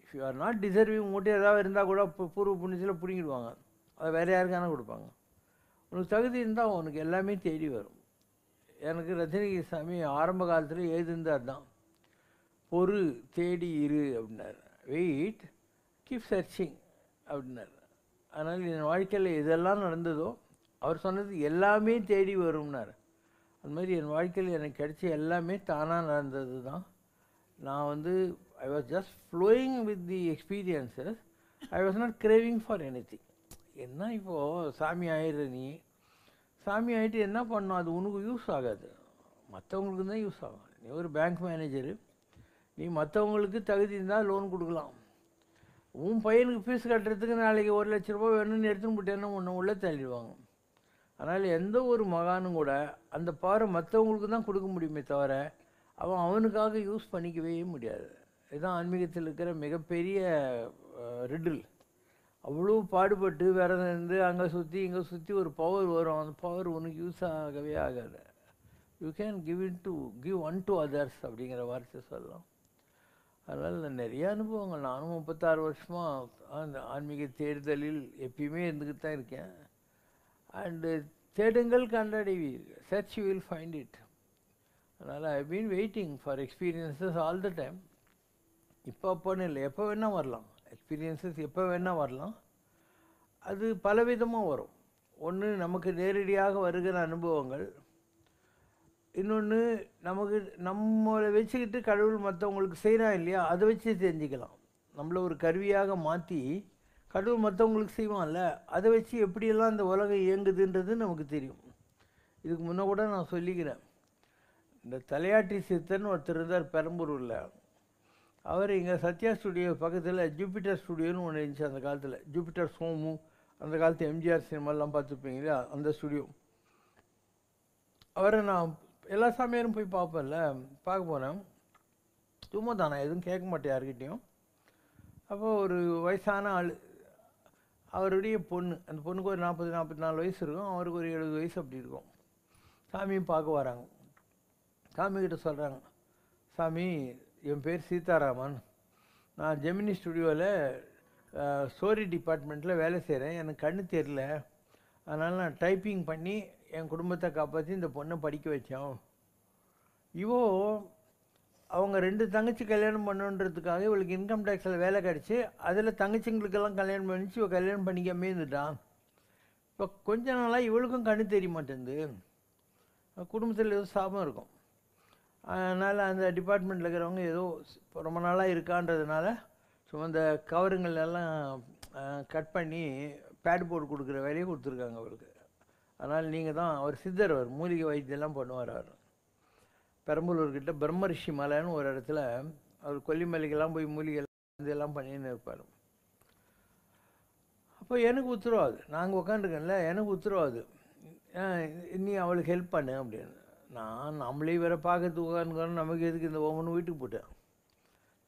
If you are not deserving, மட்டும் ஏதாவது இருந்தால் கூட பூர்வ புண்ணியத்தில் பிடிங்கிடுவாங்க, அதை வேறு யாருக்கான கொடுப்பாங்க. உனக்கு தகுதி இருந்தால் உனக்கு எல்லாமே தேடி வரும். எனக்கு ரஜினிகி சாமி ஆரம்ப காலத்தில் எழுதிருந்தார் தான், பொறு தேடி இரு அப்படின்னார், வெயிட் கீப் சர்ச்சிங் அப்படின்னார். அதனால் என் வாழ்க்கையில் எதெல்லாம் நடந்ததோ அவர் சொன்னது எல்லாமே தேடி வரும்னார். அந்த மாதிரி என் வாழ்க்கையில் எனக்கு கிடைச்ச எல்லாமே தானாக நடந்தது தான். நான் I was just flowing with the experiences. I was not craving for anything. என்ன இப்போது சாமி ஆயிடுற நீ, சாமி ஆகிட்டு என்ன பண்ணணும், அது உனக்கு யூஸ் ஆகாது, மற்றவங்களுக்கு தான் யூஸ் ஆகும். நீ ஒரு பேங்க் மேனேஜரு, நீ மற்றவங்களுக்கு தகுதி இருந்தால் லோன் கொடுக்கலாம். உன் பையனுக்கு ஃபீஸ் கட்டுறதுக்கு நாளைக்கு 1 லட்ச ரூபா வேணும்னு எடுத்துன்னு போட்டேன்னா ஒன்று உள்ளே தள்ளிடுவாங்க. அதனால் எந்த ஒரு மகானும் கூட அந்த பவரை மற்றவங்களுக்கு தான் கொடுக்க முடியுமே தவிர அவன் அவனுக்காக யூஸ் பண்ணிக்கவே முடியாது. இதுதான் ஆன்மீகத்தில் இருக்கிற மிகப்பெரிய ரிடில். அவ்வளோ பாடுபட்டு விரதம் இருந்து அங்கே சுற்றி இங்கே சுற்றி ஒரு பவர் வரும், அந்த பவர் உனக்கு யூஸ் ஆகவே ஆகாது. You can give one to others அப்படிங்கிற வார்த்தை சொல்லலாம். அதனால் நிறைய அனுபவங்கள். நானும் 36 வருஷமாக அந்த ஆன்மீக தேடுதலில் எப்பயுமே இருந்துக்கிட்டு தான் இருக்கேன். அண்டு தேடுங்கள் கண்டடைவீர், search you will find it. அதனால் I been waiting for experiences all the time. இப்போ அப்போன்னு இல்லை, எப்போ வேணால் வரலாம். எக்ஸ்பீரியன்ஸஸ் எப்போ வேணால் வரலாம். அது பலவிதமாக வரும். ஒன்று நமக்கு நேரடியாக வருகிற அனுபவங்கள், இன்னொன்று நமக்கு நம்மளை வச்சுக்கிட்டு கடவுள் மற்றவங்களுக்கு செய்கிறான் இல்லையா, அதை வச்சு தெரிஞ்சுக்கலாம். நம்மளை ஒரு கருவியாக மாற்றி கடவுள் மற்றவங்களுக்கு செய்வான்ல, அதை வச்சு எப்படியெல்லாம் இந்த உலகம் இயங்குதுன்றது நமக்கு தெரியும். இதுக்கு முன்னே கூட நான் சொல்லிக்கிறேன், இந்த தலையாட்டி சித்தர்னு ஒருத்தர் இருந்தார் பெரம்பூரில். அவர் இங்கே சத்யா ஸ்டுடியோ பக்கத்தில் ஜூபிட்டர் ஸ்டுடியோன்னு ஒன்று இருந்துச்சு அந்த காலத்தில். ஜூபிட்டர் சோமு, அந்த காலத்து எம்ஜிஆர் சினிமாலாம் பார்த்துருப்பீங்களா, அந்த ஸ்டுடியோ. அவரை நான் எல்லா சாமியாரும் போய் பார்ப்பேன்ல, பார்க்க போனேன். சும்மா தான், நான் எதுவும் கேட்க மாட்டேன் யார்கிட்டையும். அப்போ ஒரு வயசான ஆள், அவருடைய பொண்ணு, அந்த பொண்ணுக்கு ஒரு 40-44 வயசு இருக்கும், அவருக்கு ஒரு 70 வயசு அப்படி இருக்கும். சாமியும் பார்க்க வராங்க. சாமிக்கிட்ட சொல்கிறாங்க, சாமி என் பேர் சீதாராமன், நான் ஜெமினி ஸ்டுடியோவில் ஸ்டோரி டிபார்ட்மெண்ட்டில் வேலை செய்கிறேன், எனக்கு கண்ணு தெரியல, அதனால் நான் டைப்பிங் பண்ணி என் குடும்பத்தை காப்பாற்றி இந்த பொண்ணை படிக்க வச்சோம். இவோ அவங்க 2 தங்கச்சி கல்யாணம் பண்ணுன்றதுக்காக இவளுக்கு இன்கம் டேக்ஸில் வேலை கிடச்சி அதில் தங்கச்சிங்களுக்கெல்லாம் கல்யாணம் பண்ணிச்சு, இவள் கல்யாணம் பண்ணிக்காமே இருந்துட்டான். இப்போ கொஞ்ச நாளாக இவளுக்கும் கண்ணு தெரிய மாட்டேங்குது, குடும்பத்தில் ஏதோ சாபம் இருக்கும். அதனால் அந்த டிபார்ட்மெண்ட்டில் இருக்கிறவங்க ஏதோ ரொம்ப நாளாக இருக்கான்றதுனால சும்மா இந்த கவருங்களெல்லாம் கட் பண்ணி பேட் போர்டு கொடுக்குற வேலையை கொடுத்துருக்காங்க அவருக்கு. அதனால் நீங்கள் தான், அவர் சித்தர், அவர் மூலிகை வைத்தியெல்லாம் பண்ணுவார். அவர் பெரம்பலூர்கிட்ட பிரம்மரிஷி மலைன்னு ஒரு இடத்துல அவர் கொல்லிமலைக்கெல்லாம் போய் மூலிகை இதெல்லாம் பண்ணின்னு இருப்பார். அப்போ எனக்கு உத்தரவாது, நாங்கள் உட்காந்துருக்கேன்ல, எனக்கு உத்தரவாது, நீ அவளுக்கு ஹெல்ப் பண்ணு அப்படின்னு. நான் நம்மளே வேறு பார்க்கறதுக்கு உட்காந்துக்கணும், நமக்கு எதுக்கு இந்த ஒவ்வொன்று வீட்டுக்கு போட்டேன்.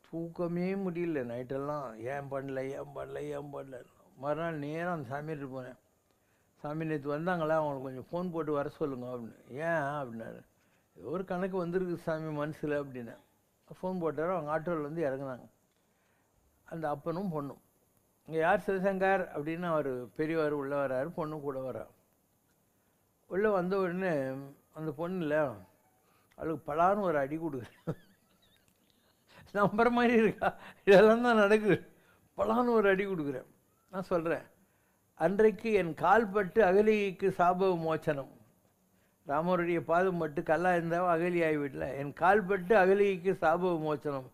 தூக்கமே முடியல நைட்டெல்லாம், ஏன் பண்ணல. மறுநாள் நேரம் அந்த சாமியார்கிட்ட போனேன். சாமி நேற்று வந்தாங்களா, அவங்களுக்கு கொஞ்சம் ஃபோன் போட்டு வர சொல்லுங்க அப்படின்னு. ஏன் அப்படின்னாரு. ஏதோ ஒரு கணக்கு வந்திருக்கு சாமி மனசில் அப்படின்னேன். ஃபோன் போட்டாரோ, அவங்க ஆட்டோவில் இறங்குனாங்க. அந்த அப்பனும் பொண்ணும். இங்கே யார் சிவசங்கர் அப்படின்னு அவர் பெரியவர் உள்ளே வர்றாரு, பொண்ணும் கூட வரா. உள்ளே வந்த உடனே அந்த பொண்ணில் அவளுக்கு பலான்னு ஒரு அடி கொடுக்குறேன். நம்புற மாதிரி இருக்கா, இதெல்லாம் தான் நடக்குது. பலான்னு ஒரு அடி கொடுக்குறேன். நான் சொல்கிறேன், அன்றைக்கு என் கால் பட்டு அகலிக்கு சாப மோச்சனம். ராமருடைய பாதம் பட்டு கல்லா இருந்தால் அகலி ஆகிவிடல, என் கால் பட்டு அகலிக்கு சாப மோச்சனம்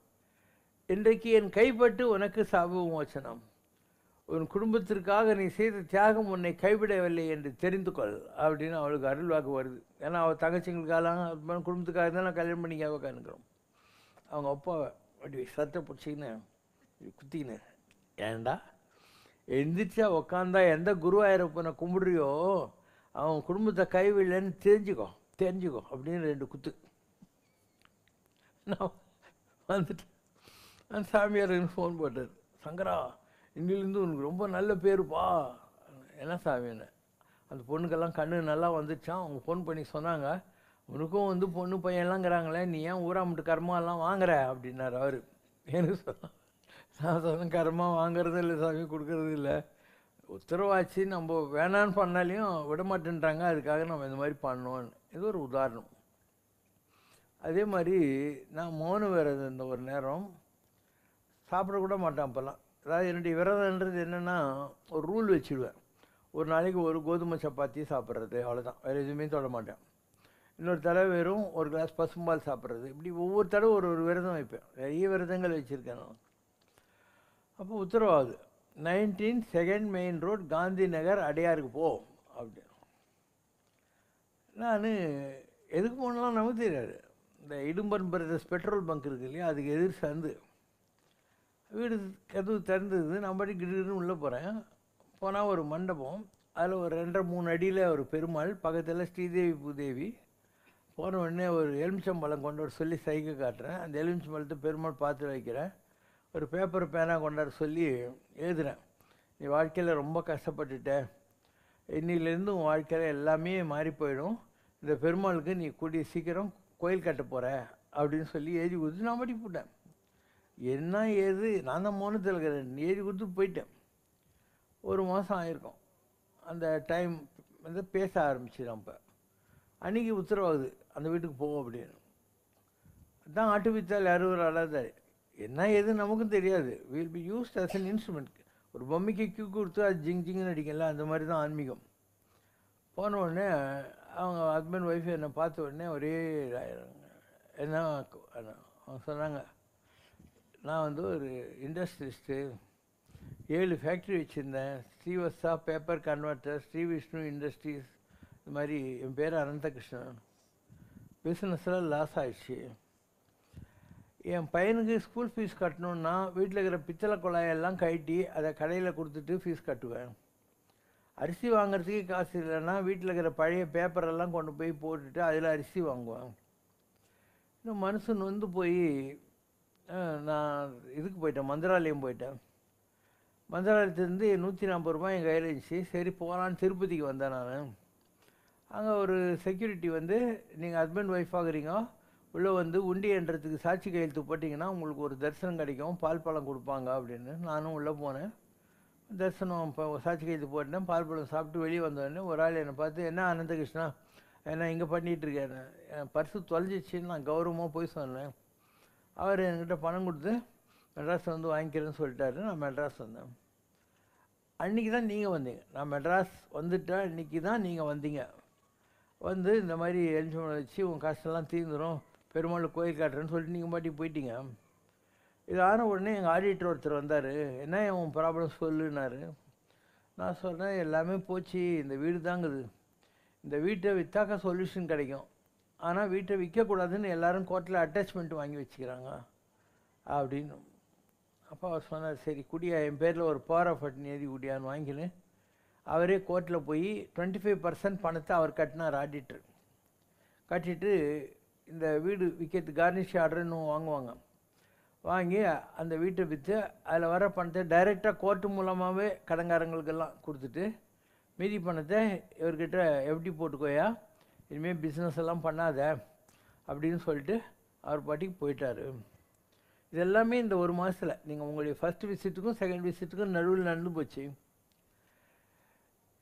இன்றைக்கு என் கைப்பட்டு உனக்கு சாப விமோசனம். உன் குடும்பத்திற்காக நீ செய்த தியாகம் உன்னை கைவிடவில்லை என்று தெரிந்து கொள் அப்படின்னு அவளுக்கு அருள்வாக்கு வருது. ஏன்னா அவள் தங்கச்சிங்களுக்காக குடும்பத்துக்காக தான் நான் கல்யாணம் பண்ணிக்காக உட்காந்துக்கிறோம். அவங்க அப்பா அப்படி சட்டை பிடிச்சிக்கின்னு குத்திக்கின்னு, ஏன்டா எந்திரிச்சா உக்காந்தா எந்த குருவாயூரப்பனை கும்பிடுறியோ அவன் குடும்பத்தை கைவிடலன்னு தெரிஞ்சுக்கோ அப்படின்னு 2 குத்து. நான் வந்துட்டு அந்த சாமியாருக்கு ஃபோன் போட்டார். சங்கரா, இன்னிலேருந்து உனக்கு ரொம்ப நல்ல பேருப்பா. என்ன சாமின்னு, அந்த பொண்ணுக்கெல்லாம் கண்ணு நல்லா வந்துச்சான். அவங்க ஃபோன் பண்ணி சொன்னாங்க, உனக்கும் வந்து பொண்ணு பையன்லாங்கிறாங்களே, நீ ஏன் ஊராமட்டு கர்மாலாம் வாங்குற அப்படின்னாரு அவர். எனக்கு சொன்னான். நான் சொன்னேன், கர்மா வாங்குறது இல்லை சாமி, கொடுக்கறது இல்லை. உத்தரவாச்சு நம்ம வேணான்னு பண்ணாலையும் விட மாட்டேன்றாங்க, அதுக்காக நம்ம இந்த மாதிரி பண்ணோன்னு. இது ஒரு உதாரணம். அதே மாதிரி நான் மௌன விரதம் இருந்த ஒரு நேரம் சாப்பிடக்கூட மாட்டேன் அப்போல்லாம். அதாவது என்னுடைய விரதம்ன்றது என்னென்னா, ஒரு ரூல் வச்சுடுவேன். ஒரு நாளைக்கு ஒரு கோதுமை சப்பாத்தி சாப்பிட்றது, அவ்வளோதான். வேறு எதுவுமே தொட மாட்டேன். இன்னொரு தடவை வெறும் ஒரு கிளாஸ் பசும்பால் சாப்பிட்றது. இப்படி ஒவ்வொரு தடவை ஒரு விரதம் வைப்பேன். நிறைய விரதங்கள் வச்சுருக்கேன் நான். அப்போ உத்தரவாது 19 2nd main road, Gandhi Nagar, அடையாருக்கு போ அப்படி. நான் எதுக்கு போனாலும் நமக்கு தெரியாது. இந்த இடும்பன் பிரதர்ஸ் பெட்ரோல் பங்க் இருக்குது இல்லையா, அதுக்கு எதிர் சந்து. வீடு கதவு திறந்தது. நான் பாட்டி கிடுன்னு உள்ளே போகிறேன். போனால் ஒரு மண்டபம், அதில் ஒரு 2-3 அடியில் ஒரு பெருமாள், பக்கத்தில் ஸ்ரீதேவி பூதேவி. போன உடனே ஒரு எலுமிச்சம்பழம் கொண்டு வர சொல்லி சைகை காட்டுறேன். அந்த எலுமிச்சம்பழத்தை பெருமாள் பார்த்து வைக்கிறேன். ஒரு பேப்பர் பேனா கொண்டாட சொல்லி எழுதுகிறேன். நீ வாழ்க்கையில் ரொம்ப கஷ்டப்பட்டுட்ட, இன்னிலேருந்து உன் வாழ்க்கையில் எல்லாமே மாறி போயிடும். இந்த பெருமாளுக்கு நீ கூடிய சீக்கிரம் கோயில் கட்ட போகிற அப்படின்னு சொல்லி எழுதி கொடுத்து நான் படி போட்டேன். என்ன ஏது, நான் தான் மௌனத்தில் இருக்கிறேன். எழுதி கொடுத்து போயிட்டேன். 1 மாதம் ஆகிருக்கும். அந்த டைம் வந்து பேச ஆரம்பிச்சிடும். இப்போ அன்றைக்கி உத்தரவாகுது, அந்த வீட்டுக்கு போவோம் அப்படின்னு. அதுதான் ஆட்டுவித்தால் அறுவர் அழாதாரு. என்ன ஏது நமக்கும் தெரியாது. Will be used as an instrument. ஒரு பொம்மைக்கு கியூ கொடுத்து அது ஜிங்னு அடிக்கல, அந்த மாதிரி தான் ஆன்மீகம். போன உடனே அவங்க ஹஸ்பண்ட் ஒய்ஃப் என்னை பார்த்த உடனே ஒரே என்ன அவங்க சொன்னாங்க, நான் வந்து ஒரு இண்டஸ்ட்ரிஸ்ட்டு, 7 ஃபேக்ட்ரி வச்சுருந்தேன். Srivatsa paper converter, Sri Vishnu industries, இந்த மாதிரி. என் பேர் அனந்தகிருஷ்ணன். பிஸ்னஸில் லாஸ் ஆயிடுச்சு. என் பையனுக்கு ஸ்கூல் ஃபீஸ் கட்டணுன்னா வீட்டில் இருக்கிற பித்தளை குழாயெல்லாம் கழட்டி அதை கடையில் கொடுத்துட்டு ஃபீஸ் கட்டுவேன். அரிசி வாங்குறதுக்கே காசு இல்லைன்னா வீட்டில் இருக்கிற பழைய பேப்பரெல்லாம் கொண்டு போய் போட்டுட்டு அதில் அரிசி வாங்குவேன். இன்னும் மனுஷன் வந்து போய் நான் இதுக்கு போயிட்டேன், மந்திராலயம் போயிட்டேன். மந்திராலயத்துலேருந்து 140 ரூபாய் என் கையில் இருந்துச்சு. சரி போகலான்னு திருப்பதிக்கு வந்தேன் நான். அங்கே ஒரு செக்யூரிட்டி வந்து, நீங்கள் ஹஸ்பண்ட் ஒய்ஃப் ஆகுறீங்க, உள்ளே வந்து உண்டியன்றதுக்கு சாட்சி கையெழுத்து போட்டிங்கன்னா உங்களுக்கு ஒரு தரிசனம் கிடைக்கும், பால் பழம் கொடுப்பாங்க அப்படின்னு. நானும் உள்ளே போனேன். தரிசனம் இப்போ சாட்சி கையெழுத்து போட்டேன். பால் பழம் சாப்பிட்டு வெளியே வந்தோடனே ஒரு ஆள் என்னை பார்த்து, என்ன அனந்தகிருஷ்ணா என்ன இங்கே பண்ணிகிட்ருக்கேன், என் பர்ஸு தொலைஞ்சிச்சின்னு நான் கௌரவமாக போய் சொன்னேன். அவர் என்கிட்ட பணம் கொடுத்து மெட்ராஸ் வந்து வாங்கிக்கிறேன்னு சொல்லிட்டாரு. நான் மெட்ராஸ் வந்தேன். அன்றைக்கி தான் நீங்கள் வந்தீங்க. நான் மெட்ராஸ் வந்துட்டேன், இன்றைக்கி தான் நீங்கள் வந்தீங்க. வந்து இந்த மாதிரி எலிஜிபிள் வச்சு உங்கள் கஷ்டம்லாம் தீர்ந்துடும், பெருமாள் கோயில் காட்டுறேன்னு சொல்லிட்டு நீங்கள் பாட்டி போயிட்டீங்க. இது ஆன உடனே எங்கள் ஆடிட்டர் ஒருத்தர் வந்தார். என்ன உன் ப்ராப்ளம் சொல்லுன்னாரு. நான் சொன்னேன், எல்லாமே போச்சு, இந்த வீடு தாங்குது, இந்த வீட்டை விற்றாக்கா சொல்யூஷன் கிடைக்கும், ஆனால் வீட்டை விற்கக்கூடாதுன்னு எல்லோரும் கோர்ட்டில் அட்டாச்மெண்ட் வாங்கி வச்சுக்கிறாங்க அப்படின்னு. அப்போ அவர் சொன்னார், சரி குடியா, என் பேரில் ஒரு பவர் ஆஃப் அட்டர்னி எழுதி குடியான்னு வாங்கின்னு அவரே கோர்ட்டில் போய் 25% பணத்தை அவர் கட்டினார். ஆடிட்டர் கட்டிட்டு இந்த வீடு விற்கிறது கார்னிஷ் ஆர்டர்னு வாங்குவாங்க. வாங்கி அந்த வீட்டை விற்று அதில் வர பணத்தை டைரெக்டாக கோர்ட்டு மூலமாகவே கடங்காரங்களுக்கெல்லாம் கொடுத்துட்டு மீதி பணத்தை இவர்கிட்ட எப்படி போட்டுக்கோயா, இனிமேல் பிஸ்னஸ் எல்லாம் பண்ணாத அப்படின்னு சொல்லிட்டு அவர் பாட்டிக்கு போயிட்டார். இது எல்லாமே இந்த 1 மாதத்தில் நீங்கள் உங்களுடைய ஃபஸ்ட் விசிட்டுக்கும் செகண்ட் விசிட்டுக்கும் நடுவில் நடந்து போச்சு.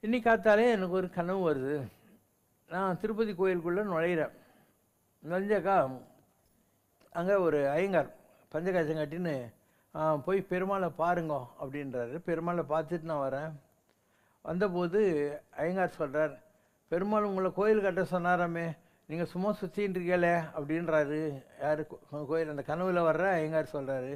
இன்னைக்கு காத்தாலே எனக்கு ஒரு கனவு வருது. நான் திருப்பதி கோயிலுக்குள்ளே நுழையிறேன். நுழைஞ்சாக்கா அங்கே ஒரு ஐயங்கார் பஞ்சகாசம் கட்டின்னு போய் பெருமாளை பாருங்க அப்படின்றாரு. பெருமாளை பார்த்துட்டு நான் வரேன். வந்தபோது ஐயங்கார் சொல்கிறார், பெருமாள் உங்களை கோயில் கட்ட சொன்னாராமே, நீங்கள் சும்மா சுற்றின்னு இருக்கீங்களே அப்படின்றாரு. யார் கோயில், அந்த கனவில் வர்ற ஐயங்கார் சொல்கிறாரு.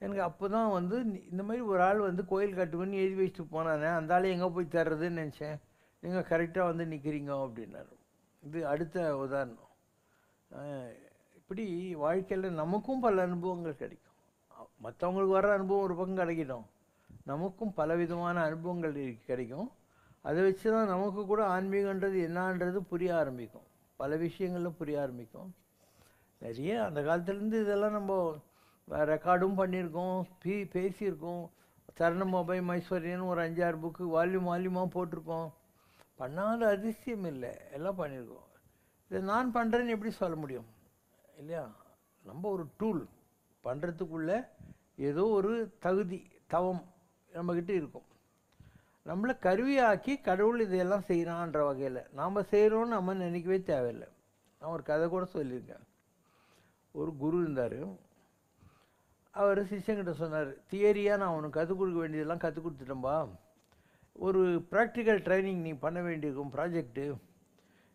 எனக்கு அப்போ தான் வந்து இந்த மாதிரி ஒரு ஆள் வந்து கோயில் கட்டுவேன்னு எழுதி வச்சுட்டு போனானே, அந்த ஆள் எங்கே போய் தர்றதுன்னு நினச்சேன். நீங்கள் கரெக்டாக வந்து நிற்கிறீங்க அப்படின்னாரு. இது அடுத்த உதாரணம். இப்படி வாழ்க்கையில் நமக்கும் பல அனுபவங்கள் கிடைக்கும். மற்றவங்களுக்கு வர அனுபவம் ஒரு பக்கம் கிடைக்கட்டும், நமக்கும் பலவிதமான அனுபவங்கள் கிடைக்கும். அதை வச்சு தான் நமக்கு கூட ஆன்மீகன்றது என்னன்றது புரிய ஆரம்பிக்கும். பல விஷயங்களும் புரிய ஆரம்பிக்கும். நிறைய அந்த காலத்துலேருந்து இதெல்லாம் நம்ம ரெக்கார்டும் பண்ணியிருக்கோம், பேசியிருக்கோம். சரணம் அபயம் ஐஸ்வர்யன்னு ஒரு 5-6 புக்கு வால்யூமாக போட்டிருக்கோம். பண்ணாத அதிசயம் இல்லை, எல்லாம் பண்ணியிருக்கோம். இதை நான் பண்ணுறேன்னு எப்படி சொல்ல முடியும் இல்லையா? நம்ம ஒரு டூல் பண்ணுறதுக்குள்ளே ஏதோ ஒரு தகுதி தவம் நம்மக்கிட்ட இருக்கும். நம்மளை கருவியாக்கி கடவுள் இதையெல்லாம் செய்கிறான்ற வகையில் நாம் செய்கிறோன்னு நம்ம நினைக்கவே தேவையில்லை. நான் ஒரு கதை கூட சொல்லியிருக்கேன். ஒரு குரு இருந்தார். அவர் சிஷ்யங்கிட்ட சொன்னார், தியரியாக நான் உனக்கு கற்றுக் கொடுக்க வேண்டியதெல்லாம் கற்றுக் கொடுத்துட்டேன்பா, ஒரு ப்ராக்டிக்கல் ட்ரைனிங் நீ பண்ண வேண்டியிருக்கும் ப்ராஜெக்ட்டு,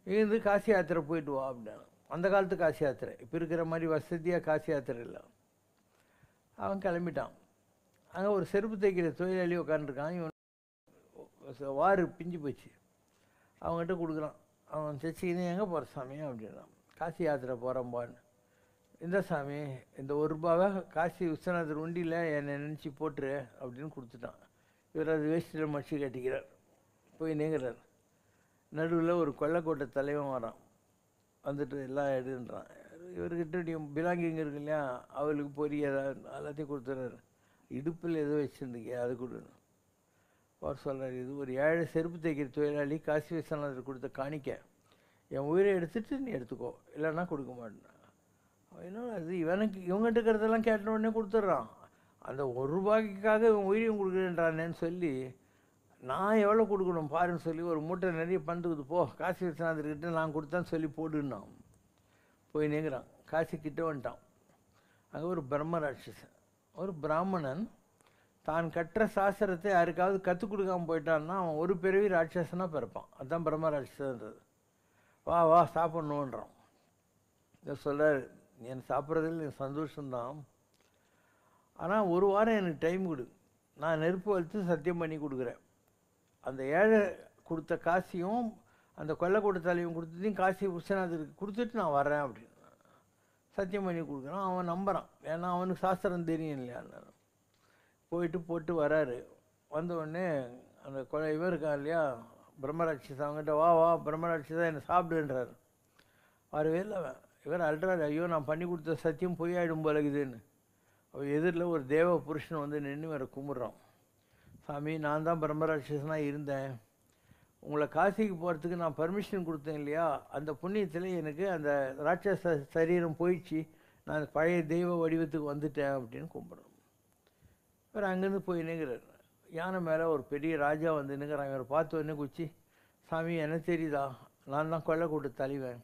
இங்கேருந்து காசி யாத்திரை போயிட்டு வா அப்படின்னா. அந்த காலத்து காசி யாத்திரை, இப்போ இருக்கிற மாதிரி வசதியாக காசி யாத்திரை இல்லை. அவன் கிளம்பிட்டான். அங்கே ஒரு செருப்பு தைக்கிற தொழிலாளி உட்காந்துருக்கான். இவன் வாறு பிஞ்சு போச்சு. அவங்ககிட்ட கொடுக்குறான். அவன் தைச்சிக்கின்னு எங்கே போகிற சாமி அப்படின்னா. காசி யாத்திரை போகிறம்பான்னு. இந்த சாமி இந்த ₹1 காசி விஸ்வநாதர் உண்டியில் என்னை நினச்சி போட்டுரு அப்படின்னு கொடுத்துட்டான். இவர் அது வேஷ்டியில் மடிச்சு கட்டிக்கிறார். போய் நீங்கிறார். நடுவில் ஒரு கொள்ளைக்கோட்டை தலைவன் வரான். வந்துட்டு எல்லாம் எடுன்றான். இவர்கிட்ட பிலாங்கிங் இருக்கு இல்லையா, அவளுக்கு பொரிய எல்லாத்தையும் கொடுத்துறாரு. இடுப்பில் எதோ வச்சுருந்தீங்க அது கொடுன்னு. அவர் சொல்கிறார், இது ஒரு ஏழை செருப்பு தைக்கிற தொழிலாளி காசி விஸ்வநாதர் கொடுத்த காணிக்க, என் உயிரை எடுத்துகிட்டு நீ எடுத்துக்கோ, இல்லைன்னா கொடுக்க மாட்டேன். இன்னும் அது இவனுக்கு இவங்ககிட்ட இருக்கிறதெல்லாம் கேட்ட உடனே கொடுத்துட்றான். அந்த ₹1 இவன் உயிரையும் கொடுக்குறேன்றானேன்னு சொல்லி, நான் எவ்வளோ கொடுக்கணும் பாருன்னு சொல்லி ஒரு மூட்டை நிறைய பந்துக்குது, போ காசி விஸ்வநாதர்கிட்ட நான் கொடுத்தேன்னு சொல்லி போடுன்னான். போய் நீங்கிறான். காசி கிட்ட வந்துட்டான். அங்கே ஒரு பிரம்ம ராட்சசன், ஒரு பிராமணன் தான் கற்ற சாஸ்திரத்தை யாருக்காவது கற்றுக் கொடுக்காமல் போயிட்டான்னா அவன் ஒரு பிறவி ராட்சசனாக பிறப்பான். அதுதான் பிரம்ம ராட்சசன்றது. வா வா சாப்பிட்ணுன்றான். இதை சொல்கிறார், என் சாப்பிட்றதில் எனக்கு சந்தோஷம்தான், ஆனால் ஒரு வாரம் எனக்கு டைம் கொடு, நான் நெருப்பு வளர்த்து சத்தியம் பண்ணி கொடுக்குறேன். அந்த ஏழை கொடுத்த காசியும் அந்த கொள்ளைக்கூட தலையும் கொடுத்ததையும் காசி விஸ்வநாதருக்கு கொடுத்துட்டு நான் வரேன் அப்படின்னு சத்தியம் பண்ணி கொடுக்குறான். அவன் நம்புகிறான், ஏன்னா அவனுக்கு சாஸ்திரம் தெரியும் இல்லையா. போயிட்டு போட்டு வராரு. வந்த உடனே அந்த இவர் இருக்கா இல்லையா பிரம்மராட்சஸ், அவங்ககிட்ட வா வா பிரம்மராட்சஸா என்னை சாப்பிடுன்றார். வரவே இல்லை அவன். இவர் அல்றாரு, ஐயோ நான் பண்ணி கொடுத்த சத்தியம் பொய்யாயிடும் போலகுதுன்னு. அவள் எதிரில் ஒரு தேவ புருஷன் வந்து நின்று வேறு கும்பிட்றான். சாமி, நான் தான் பிரம்மராட்சசனாக இருந்தேன், உங்களை காசிக்கு போகிறதுக்கு நான் பர்மிஷன் கொடுத்தேன் இல்லையா, அந்த புண்ணியத்தில் எனக்கு அந்த ராட்சச சரீரம் போயிடுச்சு, நான் பழைய தெய்வ வடிவத்துக்கு வந்துட்டேன் அப்படின்னு கும்பிட்றோம். இவர் அங்கேருந்து போய் நிற்கிறார். யானை மேலே ஒரு பெரிய ராஜா வந்து நிற்கிறான். இவர் பார்த்து உடனே குச்சி, சாமி என்ன தெரியுதா, நான் தான் கொள்ளைக்கூட்ட தலைவன்,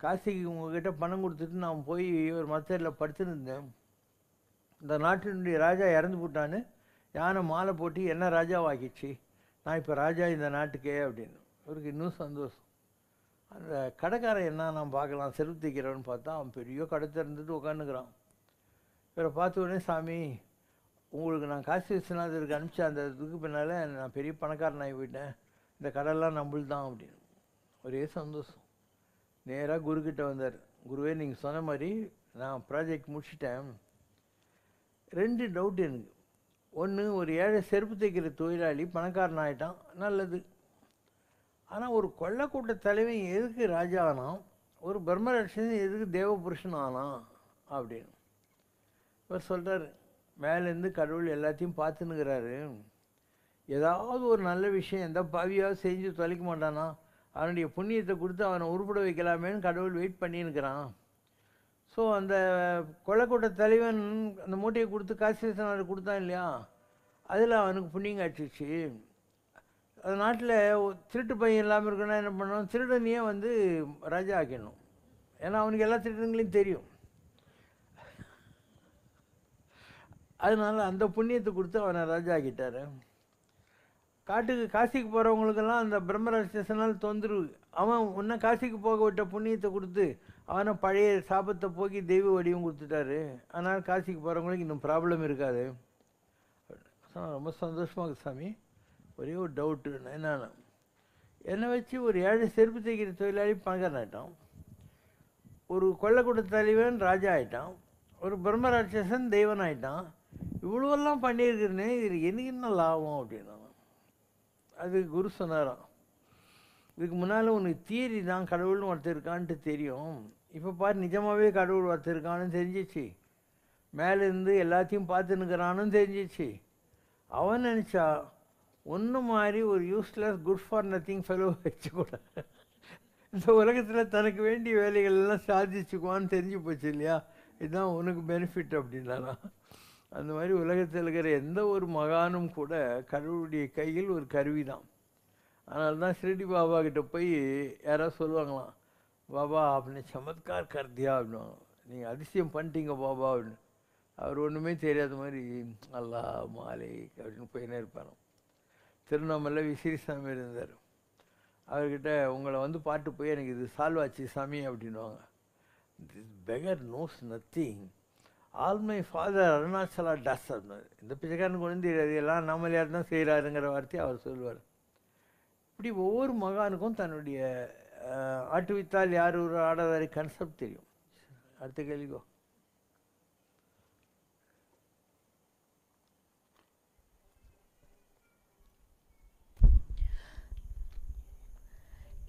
காசிக்கு உங்ககிட்ட பணம் கொடுத்துட்டு நான் போய் ஒரு மத்தரில் படுத்துருந்தேன், இந்த நாட்டினுடைய ராஜா இறந்து போட்டான்னு யானை மாலை போட்டு என்ன ராஜாவாக்கிச்சு, நான் இப்போ ராஜா இந்த நாட்டுக்கே அப்படின்னு. இவருக்கு இன்னும் சந்தோஷம். அந்த கடைக்காரன் என்ன நான் பார்க்கலாம் செருப்பு தைக்கிறவன்னு பார்த்தா அவன் பெரிய கடை திறந்துட்டு உட்காந்துக்கிறான். இவரை பார்த்த உடனே, சாமி உங்களுக்கு நான் காசி விஸ்வநாதருக்கு அனுப்பிச்ச அந்த இதுக்கு பின்னால் நான் பெரிய பணக்காரன் ஆகி போயிட்டேன், இந்த கடையெல்லாம் நம்மளுக்கு தான் அப்படின்னு. ஒரே சந்தோஷம். நேராக குருக்கிட்ட வந்தார். குருவே, நீங்கள் சொன்ன மாதிரி நான் ப்ராஜெக்ட் முடிச்சிட்டேன், 2 டவுட் எனக்கு. ஒன்று, ஒரு ஏழை செருப்பு தைக்கிற தொழிலாளி பணக்காரன் ஆகிட்டான், நல்லது. ஆனால் ஒரு கொள்ளைக்கூட்ட தலைவன் எதுக்கு ராஜா ஆனான், ஒரு பிரம்மராட்சசன் எதுக்கு தேவபுருஷன் ஆனான் அப்படின்னு. இவர் சொல்கிறார், மேலேருந்து கடவுள் எல்லாத்தையும் பார்த்துன்னுக்கிறாரு, ஏதாவது ஒரு நல்ல விஷயம் எந்த பாவியாவது செஞ்சு தொலைக்க மாட்டானா, அவனுடைய புண்ணியத்தை கொடுத்து அவனை உருப்பட வைக்கலாமேன்னு கடவுள் வெயிட் பண்ணின்னுக்கிறான். ஸோ அந்த கொள்ளைக்கூட்ட தலைவன் அந்த மூட்டையை கொடுத்து காசி விஸ்வநாதர் கொடுத்தான் இல்லையா, அதில் அவனுக்கு புண்ணியம் காய்ச்சிச்சு. அந்த நாட்டில் திருட்டு பையன் இல்லாமல் இருக்குன்னா என்ன பண்ணணும், திருடனையே வந்து ராஜா ஆக்கிடணும், ஏன்னா அவனுக்கு எல்லா திருடங்களையும் தெரியும். அதனால் அந்த புண்ணியத்தை கொடுத்து அவனை ராஜா ஆக்கிட்டார். காசிக்கு போகிறவங்களுக்கெல்லாம் அந்த பிரம்மராட்சசனால் தொந்தரவு, அவன் உன்னை காசிக்கு போக விட்ட புண்ணியத்தை கொடுத்து அவனை பழைய சாபத்தை போக்கி தெய்வ வடிவம் கொடுத்துட்டாரு. அதனால் காசிக்கு போகிறவங்களுக்கு இன்னும் ப்ராப்ளம் இருக்காது. ரொம்ப சந்தோஷமாக இருக்குது சாமி. ஒரே ஒரு டவுட்டு என்னன்னா, என்னை வச்சு ஒரு ஏழை செருப்பு தைக்கிற தொழிலாளி பணக்காரன் ஆகிட்டான், ஒரு கொள்ளைக்கூட தலைவன் ராஜா ஆகிட்டான், ஒரு பிரம்மராட்சசன் தெய்வன் ஆகிட்டான். இவ்வளோவெல்லாம் பண்ணியிருக்கிறேனே, இது எனக்கு என்ன லாபம் அப்படின்னா, அது குரு சொன்னாராம், இதுக்கு முன்னால் உனக்கு தியரி தான் கடவுள்னு ஒருத்தர் இருக்கான்ட்டு தெரியும், இப்போ பாரு நிஜமாகவே கடவுள் ஒருத்தர் இருக்கான்னு தெரிஞ்சிச்சு, மேலேருந்து எல்லாத்தையும் பார்த்துன்னுக்கிறான்னு தெரிஞ்சிச்சு. அவன் நினச்சா ஒன்று மாதிரி ஒரு useless good for nothing fellow வச்சு கூட இந்த உலகத்தில் தனக்கு வேண்டிய வேலைகள் எல்லாம் சாதிச்சுக்குவான்னு தெரிஞ்சு போச்சு இல்லையா, இதுதான் உனக்கு பெனிஃபிட் அப்படின்னாரா. அந்த மாதிரி உலகத்தில் இருக்கிற எந்த ஒரு மகானும் கூட கடவுளுடைய கையில் ஒரு கருவி தான். அதனால தான் ஷிரடி பாபா கிட்ட போய் யாராவது சொல்லுவாங்களாம், பாபா அப்படின்னு சமத்கார் கர்தியா அப்படின்னு, நீங்கள் அதிசயம் பண்ணிட்டீங்க பாபா அப்படின்னு. அவர் ஒன்றுமே தெரியாத மாதிரி அல்லா மாலை அப்படின்னு போயினே இருப்பார். திருவண்ணாமலை விசிறி சாமி இருந்தார். அவர்கிட்ட உங்களை வந்து பாட்டு போய் எனக்கு இது சால்வ் ஆச்சு சாமி அப்படின்வாங்க. This beggar knows nothing, all my father Arunachala does அப்படின்னாரு. இந்த பிச்சைக்காரனுக்கு ஒன்றும் தெரியாது, எல்லாம் நாமலையார் தான் செய்கிறாருங்கிற வார்த்தையை அவர் சொல்லுவார். இப்படி ஒவ்வொரு மகானுக்கும் தன்னுடைய ஆட்டுவித்தால் யார் ஒரு ஆடாதாரி கான்செப்ட் தெரியும். அடுத்த கேள்விக்கோ.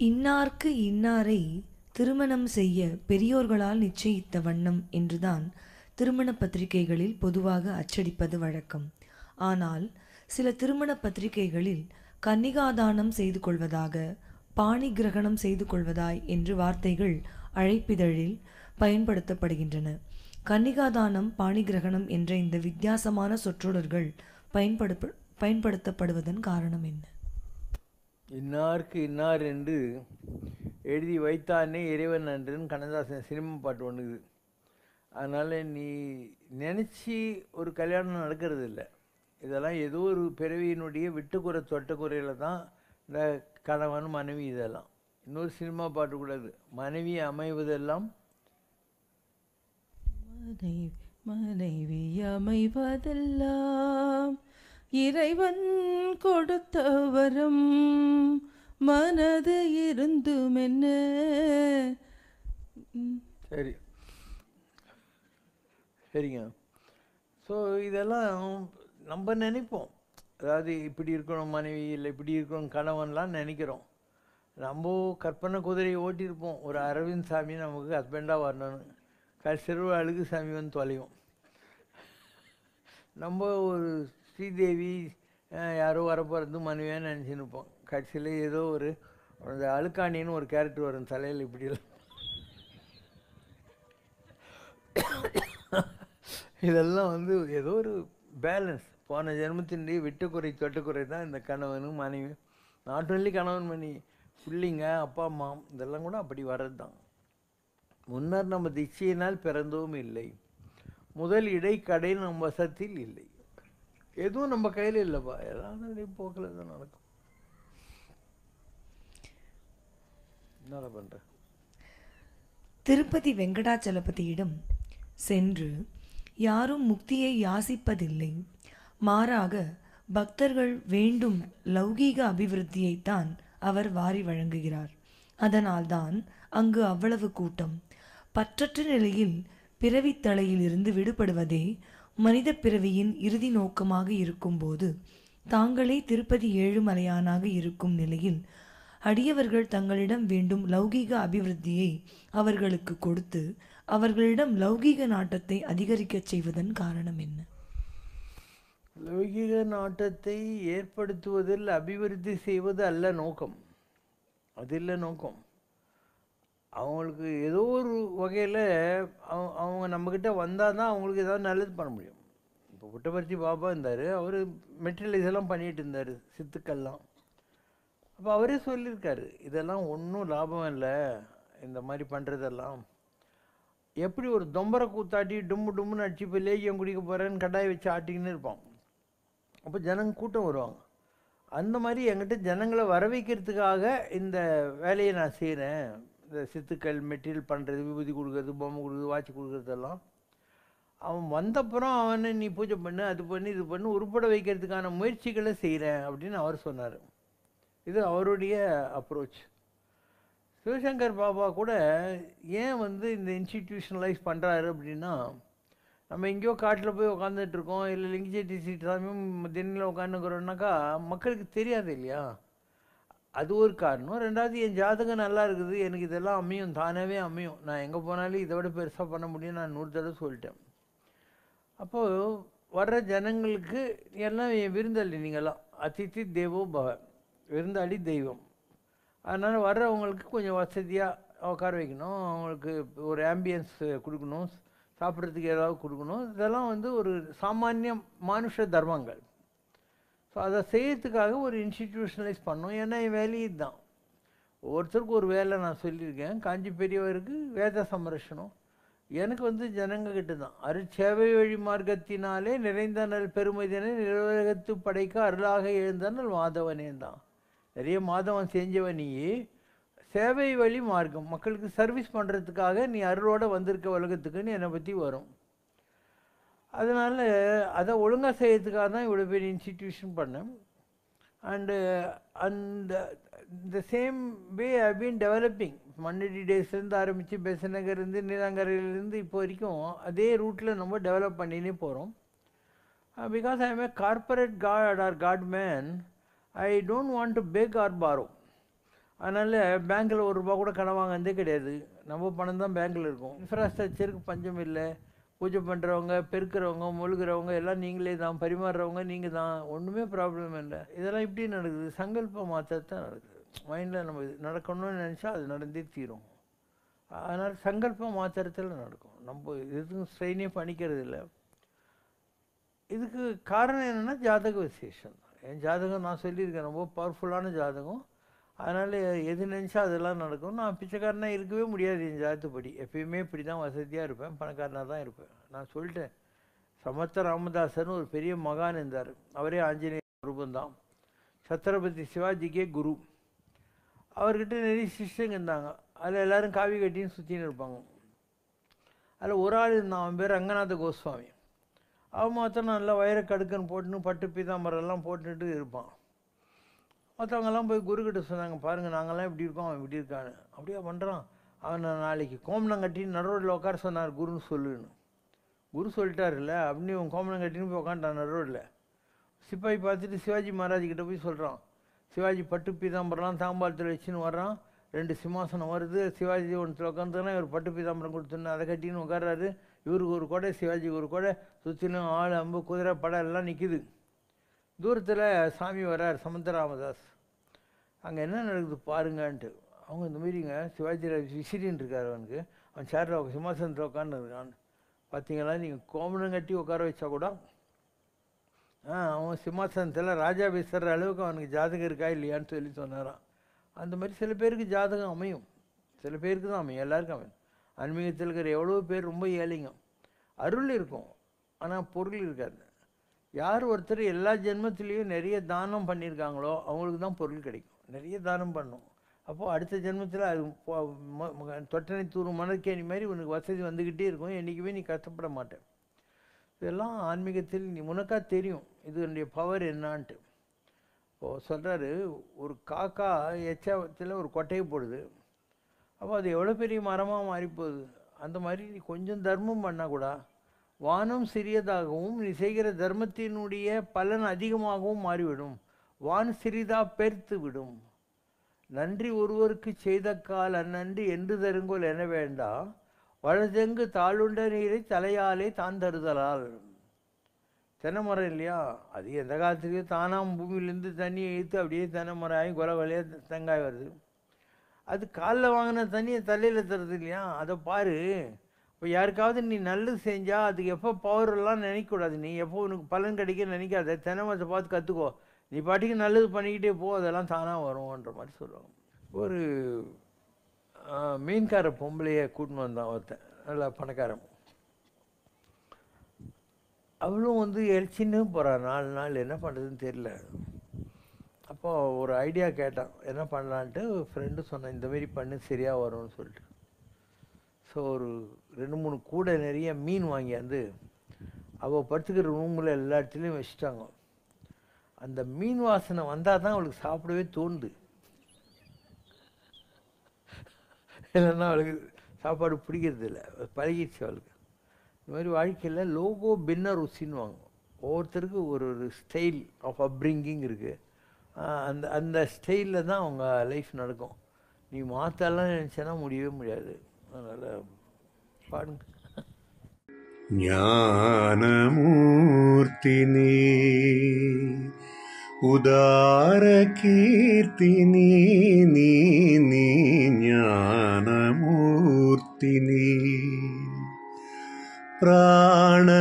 இன்னார்க்கு இன்னாரை திருமணம் செய்ய பெரியோர்களால் நிச்சயித்த வண்ணம் என்றுதான் திருமண பத்திரிகைகளில் பொதுவாக அச்சடிப்பது வழக்கம். ஆனால் சில திருமண பத்திரிகைகளில் கன்னிகாதானம் செய்து கொள்வதாக, பாணி கிரகணம் செய்து கொள்வதாய் என்று வார்த்தைகள் அழைப்பிதழில் பயன்படுத்தப்படுகின்றன. கன்னிகாதானம், பாணி கிரகணம் என்ற இந்த வித்தியாசமான சொற்றொடர்கள் பயன்படுத்தப்படுவதன் காரணம் என்ன? இன்னாருக்கு இன்னார் என்று எழுதி வைத்தானே இறைவன் நன்றுன்னு கண்ணதாசன் சினிமா பாட்டு ஒன்றுது. அதனால் நீ நினச்சி ஒரு கல்யாணம் நடக்கிறது இல்லை, இதெல்லாம் ஏதோ ஒரு பிறவியினுடைய விட்டுக்குறை தொட்டக்குறையில் தான் இந்த கணவன் மனைவி இதெல்லாம். இன்னொரு சினிமா பாட்டு கூடாது, மனைவி அமைவதெல்லாம் மனைவி அமைவதெல்லாம் இறைவன் கொடுத்த வரம், மனது இருந்தும் என்ன. சரி சரிங்க. ஸோ இதெல்லாம் நம்ம நினைப்போம், அதாவது இப்படி இருக்கணும் மனைவி, இல்லை இப்படி இருக்கணும் கணவன்லாம் நினைக்கிறோம். நம்ம கற்பனை குதிரையை ஓட்டியிருப்போம், ஒரு அரவிந்த் சாமி நமக்கு ஹஸ்பண்டாக வரணும்னு. கடைசியில் அழுகு சாமி வந்து தொலையும். நம்ம ஒரு ஸ்ரீதேவி யாரோ வரப்போகிறது மனைவியாக நினச்சின்னு இருப்போம். கடைசியில் ஏதோ ஒரு அந்த அழுக்காணின்னு ஒரு கேரக்டர் வரும் தலையில் இப்படிலாம். இதெல்லாம் வந்து ஏதோ ஒரு பேலன்ஸ், போன ஜென்மத்தினுடைய விட்டுக்குறை தொட்டுக்குறை தான் இந்த கணவனும் மனைவி. நாட் ஒன்லி கணவன் மணி, பிள்ளைங்க அப்பா அம்மா இதெல்லாம் கூட அப்படி வர்றது தான். முன்னர் நம்ம திச்சையினால் பிறந்தவும் இல்லை, முதல் இடைக்கடை நம் வசத்தில் இல்லை, எதுவும் நம்ம கையில் இல்லைப்பா, ஏதாவது போக்கில் தான் நடக்கும். என்ன பண்ணுற? திருப்பதி வெங்கடாச்சலபதியிடம் சென்று யாரும் முக்தியை யாசிப்பதில்லை, மாறாக பக்தர்கள் வேண்டும் லௌகீக அபிவிருத்தியைத்தான் அவர் வாரி வழங்குகிறார். அதனால்தான் அங்கு அவ்வளவு கூட்டம். பற்றற்ற நிலையில் பிறவித்தலையில் இருந்து விடுபடுவதே மனித பிறவியின் இறுதி நோக்கமாக இருக்கும்போது, தாங்களே திருப்பதி ஏழுமலையானாக இருக்கும் நிலையில் அடியவர்கள் தங்களிடம் வேண்டும் லௌகீக அபிவிருத்தியை அவர்களுக்கு கொடுத்து அவர்களிடம் லௌகீக நாட்டத்தை அதிகரிக்கச் செய்வதன் காரணம் என்ன? லௌகீக நாட்டத்தை ஏற்படுத்துவதில் அபிவிருத்தி செய்வது அல்ல நோக்கம், அது இல்லை நோக்கம். அவங்களுக்கு ஏதோ ஒரு வகையில் அவங்க நம்மக்கிட்ட வந்தால் தான் அவங்களுக்கு ஏதாவது நல்லது பண்ண முடியும். இப்போ புட்டபர்த்தி பாபா இருந்தார், அவர் மெட்டீரியலைஸ் எல்லாம் பண்ணிகிட்டு இருந்தார், சித்துக்கள்லாம். அப்போ அவரே சொல்லியிருக்காரு, இதெல்லாம் ஒன்றும் லாபம் இல்லை இந்த மாதிரி பண்ணுறதெல்லாம். எப்படி ஒரு தொம்பரை கூத்தாட்டி டும்மு டும்முன்னு அடிச்சு இப்போ லேகியம் குடிக்க போகிறேன்னு கட்டாய வச்சு ஆட்டிக்கின்னு இருப்பான். அப்போ ஜனங்க கூட்டம் வருவாங்க. அந்த மாதிரி என்கிட்ட ஜனங்களை வர வைக்கிறதுக்காக இந்த வேலையை நான் செய்கிறேன், இந்த சித்துக்கள் மெட்டீரியல் பண்ணுறது, விபூதி கொடுக்குறது, பொம்மை கொடுக்குறது, வாட்ச் கொடுக்குறதெல்லாம். அவன் வந்தப்புறம் அவனை நீ பூஜை பண்ணு, அது பண்ணு, இது பண்ணு, உருப்பட வைக்கிறதுக்கான முயற்சிகளை செய்கிறேன் அப்படின்னு அவர் சொன்னார். இது அவருடைய அப்ரோச். சிவசங்கர் பாபா கூட ஏன் வந்து இந்த இன்ஸ்டிடியூஷனலைஸ் பண்ணுறாரு அப்படின்னா, நம்ம எங்கேயோ காட்டில் போய் உட்காந்துட்ருக்கோம், இல்லை லிங்கச்செட்டி சாமியும் திண்ணில் உட்காந்துக்கிறோம்னாக்கா மக்களுக்கு தெரியாது இல்லையா? அது ஒரு காரணம். ரெண்டாவது, என் ஜாதகம் நல்லா இருக்குது, எனக்கு இதெல்லாம் அமையும், தானாகவே அமையும், நான் எங்கே போனாலும் இதை விட பெருசாக பண்ண முடியும், நான் 100 தடவை சொல்லிட்டேன். அப்போது வர்ற ஜனங்களுக்கு எல்லாம் என் விருந்தாளி, நீங்கள்லாம் அதித்தி தேவோ பவ, விருந்தாளி தெய்வம். அதனால் வர்றவங்களுக்கு கொஞ்சம் வசதியாக உட்கார வைக்கணும், அவங்களுக்கு ஒரு ஆம்பியன்ஸ் கொடுக்கணும், சாப்பிட்றதுக்கு ஏதாவது கொடுக்கணும். இதெல்லாம் வந்து ஒரு சாமானிய மானுஷ தர்மங்கள். ஸோ அதை செய்யறதுக்காக ஒரு இன்ஸ்டிடியூஷனலைஸ் பண்ணோம். ஏன்னா என் வேலையே தான். ஒவ்வொருத்தருக்கும் ஒரு வேலை நான் சொல்லியிருக்கேன். காஞ்சி பெரியவருக்கு வேத சம்ரட்சணம், எனக்கு வந்து ஜனங்கக்கிட்ட தான். அருட்சேவை வழி மார்க்கத்தினாலே நிறைந்தனல் பெருமைதனை நிலவகத்து படைக்க அருளாக எழுந்தனல் மாதவனே தான். நிறைய மாதவன் செஞ்சவன் நீ. சேவை வழி மார்க்கம், மக்களுக்கு சர்வீஸ் பண்ணுறதுக்காக நீ அருளோடு வந்திருக்க உலகத்துக்குன்னு என்னை பற்றி வரும். அதனால் அதை ஒழுங்காக செய்யறதுக்காக தான் இவ்வளோ பெரிய இன்ஸ்டிடியூஷன் பண்ணேன். அண்ட் இந்த same way I been developing. Mannadi டேஸ்லேருந்து ஆரம்பித்து பெசநகர்லேருந்து நீலாங்கரையிலேருந்து இப்போ வரைக்கும் அதே ரூட்டில் நம்ம டெவலப் பண்ணினே போகிறோம். Because I am a corporate god or god man, I don't want to beg or borrow. அதனால் பேங்க்கில் ₹1 கூட கடன் வாங்கினதே கிடையாது. நம்ம பணம் தான் பேங்க்கில் இருக்கும். இன்ஃப்ராஸ்ட்ரக்சருக்கு பஞ்சம் இல்லை. பூஜை பண்ணுறவங்க, பெருக்கிறவங்க, மொழுகிறவங்க எல்லாம் நீங்களே தான், பரிமாறுறவங்க நீங்கள் தான், ஒன்றுமே ப்ராப்ளம் இல்லை. இதெல்லாம் இப்படி நடக்குது, சங்கல்ப மாற்றத்தான் நடக்குது. மைண்டில் நம்ம இது நடக்கணும்னு நினச்சா அது நடந்தே தீரும். அதனால் சங்கல்ப மாத்திரத்தில் நடக்கும். நம்ம எதுவும் ஸ்ட்ரெயினே பண்ணிக்கிறது இல்லை. இதுக்கு காரணம் என்னென்னா ஜாதக விசேஷம் தான். என் ஜாதகம் நான் சொல்லியிருக்கேன், ரொம்ப பவர்ஃபுல்லான ஜாதகம். அதனால் எது நினச்சா அதெல்லாம் நடக்கும். நான் பிச்சைக்காரனாக இருக்கவே முடியாது என் ஜாதகப்படி. எப்பயுமே இப்படி தான் வசதியாக இருப்பேன், பணக்காரனாக தான் இருப்பேன். நான் சொல்லிட்டேன். சமர்த்த ராமதாசர்னு ஒரு பெரிய மகான் இருந்தார். அவரே ஆஞ்சநேய ரூபந்தான். சத்ரபதி சிவாஜிக்கே குரு. அவர்கிட்ட நிறைய சிஷ்யங்க இருந்தாங்க. அதில் எல்லோரும் காவி கட்டின்னு சுற்றின்னு இருப்பாங்க. அதில் ஒரு ஆள் இருந்தான், அவன் பேர் ரங்கநாத கோஸ்வாமி. அவன் மாத்திரம் நல்லா வயிற கடுக்கன்னு போட்டுன்னு பட்டு பீதாம்பரெல்லாம் போட்டுட்டு இருப்பான். மற்றவங்கெல்லாம் போய் குருக்கிட்ட சொன்னாங்க, பாருங்கள் நாங்கள்லாம் இப்படி இருக்கோம், அவன் இப்படி இருக்கான்னு. அப்படியே பண்ணுறான். அவனை நாளைக்கு கோமணம் கட்டின்னு நடுரோட்டில் உட்கார சொன்னார் குருன்னு சொல்லுன்னு. குரு சொல்லிட்டாருல்ல அப்படின்னு இவன் கோமணம் கட்டின்னு போய் உட்காந்துட்டான் நடுரோட்டில். சிப்பாய் பார்த்துட்டு சிவாஜி மகாராஜிக்கிட்ட போய் சொல்கிறான். சிவாஜி பட்டு பீதாம்பரம்லாம் தாம்பாளத்தில் வச்சுன்னு வர்றான். 2 சிம்மாசனம் வருது. சிவாஜி ஒன்றுத்தில் உட்காந்துன்னா இவர் பட்டு பீதாம்பரம் கொடுத்துன்னு அதை கட்டின்னு உட்கார்றாரு. இவருக்கு ஒரு கொடை, சிவாஜிக்கு ஒரு கொடை, சுற்றிலும் ஆள், அம்பு, குதிரை, படம் எல்லாம் நிற்கிது. தூரத்தில் சாமி வர்றார், சமந்த ராமதாஸ். அங்கே என்ன நடக்குது பாருங்கன்ட்டு. அவங்க இந்த மாதிரிங்க சிவாஜி விசிறின்னு இருக்கார். அவனுக்கு அவன் சேரில் சிம்மாசனத்தில் உட்காந்து இருக்கான். பார்த்தீங்களா, நீங்கள் கோமணம் கட்டி உட்கார வச்சா கூட அவன் சிம்மாசனத்தில் ராஜா பேசுகிற அளவுக்கு அவனுக்கு ஜாதகம் இருக்கா இல்லையான்னு சொல்லி சொன்னாரான். அந்த மாதிரி சில பேருக்கு ஜாதகம் அமையும், சில பேருக்கு தான் அமையும், எல்லாருக்கும் அமையும். ஆன்மீகத்தில் இருக்கிற எவ்வளோ பேர் ரொம்ப ஏழைங்க. அருள் இருக்கும், ஆனால் பொருள் இருக்காது. யார் ஒருத்தர் எல்லா ஜென்மத்திலையும் நிறைய தானம் பண்ணியிருக்காங்களோ அவங்களுக்கு தான் பொருள் கிடைக்கும். நிறைய தானம் பண்ணும். அப்போது அடுத்த ஜென்மத்தில் அது தொட்டனை தூரும் மணற்கேணி மாதிரி உனக்கு வசதி வந்துக்கிட்டே இருக்கும். என்றைக்குமே நீ கஷ்டப்பட மாட்டேன். இதெல்லாம் ஆன்மீகத்தில் நீ உனக்கா தெரியும் இதனுடைய பவர் என்னான்ட்டு. இப்போது சொல்கிறாரு, ஒரு காக்கா எச்சத்தில் ஒரு கொட்டையை போடுது. அப்போ அது எவ்வளோ பெரிய மரமாக மாறிப்போகுது. அந்த மாதிரி நீ கொஞ்சம் தர்மம் பண்ணால் கூட வானம் சிறியதாகவும் நீ செய்கிற தர்மத்தினுடைய பலன் அதிகமாகவும் மாறிவிடும். வான் சிறிதா பெருத்து விடும். நன்றி ஒருவருக்கு செய்த கால் அந்நன்றி என்று தருங்கோல் என வேண்டாம். வலதெங்கு தாளுண்ட நீரை தலையாலே தான் தருதலால். தென்னை மரம் இல்லையா, அது எந்த காலத்துலேயும் தானாக பூமியிலேருந்து தண்ணியை இழுத்து அப்படியே தென்னை மரம் ஆகி கொலை கொலையாக தேங்காய் வருது. அது காலில் வாங்கின தண்ணியை தலையில் தருது இல்லையா, அதை பாரு. இப்போ யாருக்காவது நீ நல்லது செஞ்சால் அதுக்கு எப்போ பவரெல்லாம் நினைக்கக்கூடாது. நீ எப்போ உனக்கு பலன் கிடைக்க நினைக்காத. தென்னை மரத்தை பார்த்து கற்றுக்கோ. நீ பாட்டுக்கு நல்லது பண்ணிக்கிட்டே போ, அதெல்லாம் தானாக வரும்ன்ற மாதிரி சொல்லுவாங்க. ஒரு மீன்கார பொம்பளையை கூட்டின்னு வந்தான் ஒருத்தன், நல்லா பணக்காரன். அவளும் வந்து எரிச்சின்னு போகிறான். 4 நாள் என்ன பண்ணுறதுன்னு தெரியல. அப்போது ஒரு ஐடியா கேட்டான், என்ன பண்ணலான்ட்டு. ஃப்ரெண்டு சொன்னேன், இந்தமாரி பண்ணு சரியாக வரும்னு சொல்லிட்டு. ஸோ ஒரு 2-3 கூடை நிறைய மீன் வாங்கியாந்து அவள் படுத்துக்கிற ரூமில் எல்லா இடத்துலையும் வச்சுட்டாங்க. அந்த மீன் வாசனை வந்தால் தான் அவளுக்கு சாப்பிடவே தோணுது, இல்லைன்னா அவளுக்கு சாப்பாடு பிடிக்கிறது இல்லை, பழகிடுச்சு அவளுக்கு. இந்த மாதிரி வாழ்க்கையில் லோகோ பின்ன ருசின்னு வாங்க. ஒவ்வொருத்தருக்கு ஒரு ஒரு ஸ்டைல் ஆஃப் அப்ரிங்கிங் இருக்குது. அந்த அந்த ஸ்டைலில் தான் அவங்க லைஃப் நடக்கும். நீ மாற்றலாம் நினச்சேன்னா முடியவே முடியாது. அதனால் பாடுங்க. ஞானமூர்த்தினி உதார கீர்த்தினி நீ நீ ஞானமூர்த்தினி பிராணதார்த்தினி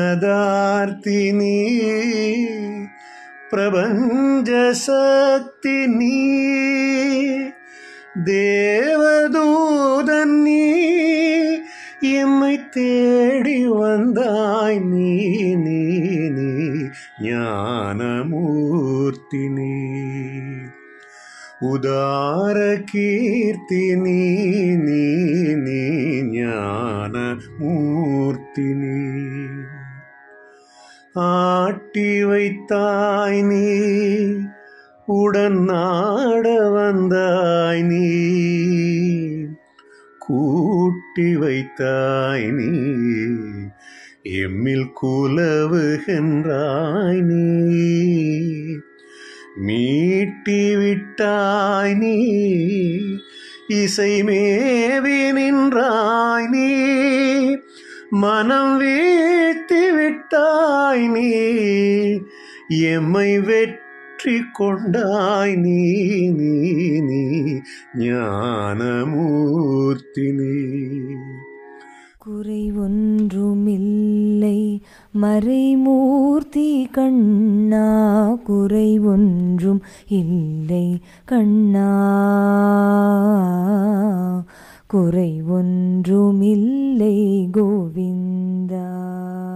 பிரபஞ்ச சக்தி நீ தேவதூதன் நீ என்னை தேடி வந்தாய் நீ நீ நீ ஞானமூர்த்தினி உதார கீர்த்தினி நீ நீ ஞானமூர்த்தினி ஆட்டி வைத்தாய் நீ உடன் நாட வந்தாய் நீ கூட்டி வைத்தாய் நீ எம்மில் குலவுகின்றாய் நீ மீட்டி விட்டாய் நீ இசை மேவி நின்றாய் நீ மனம் வீழ்த்தி விட்டாய் நீ எம்மை வெற்றி கொண்டாய் நீ நீ நீ ஞானமூர்த்தினி குறை ஒன்றுமில்லை மறைமூர்த்தி கண்ணா குறை ஒன்றும் இல்லை கண்ணா குறை ஒன்றுமில்லை கோவிந்தா. ஞானமூர்த்தினி உதார கீர்த்தினி நீ நீ ஞானமூர்த்தினி பிராணதார்த்தினி பிரபஞ்ச சக்தி நீ தேவதூதன் நீ என்னை தேடி வந்தாய் நீ கூட்டி வைத்தாய் நீ எம்மில் குலவுகின்றாய் நீ மீட்டி விட்டாய் நீ இசை மேவி நின்றாய் நீ மனம் வீழ்த்தி விட்டாய் நீ எம்மை வெற்றி கொண்டாய் நீ நீ ஞானமூர்த்தினி ஞானமூர்த்தினி உதார கீர்த்தினி நீ நீ ஞானமூர்த்தினி பிராணதார்த்தினி பிரபஞ்ச சக்தி நீ தேவதூதன் நீ என்னை தேடி வந்தாய் நீ கூட்டி வைத்தாய் நீ எம்மில் குலவுகின்றாய் நீ நீ ஞானமூர்த்தினி குறை ஒன்றுமில்லை மறைமூர்த்தி கண்ணா குறை ஒன்றும் இல்லை கண்ணா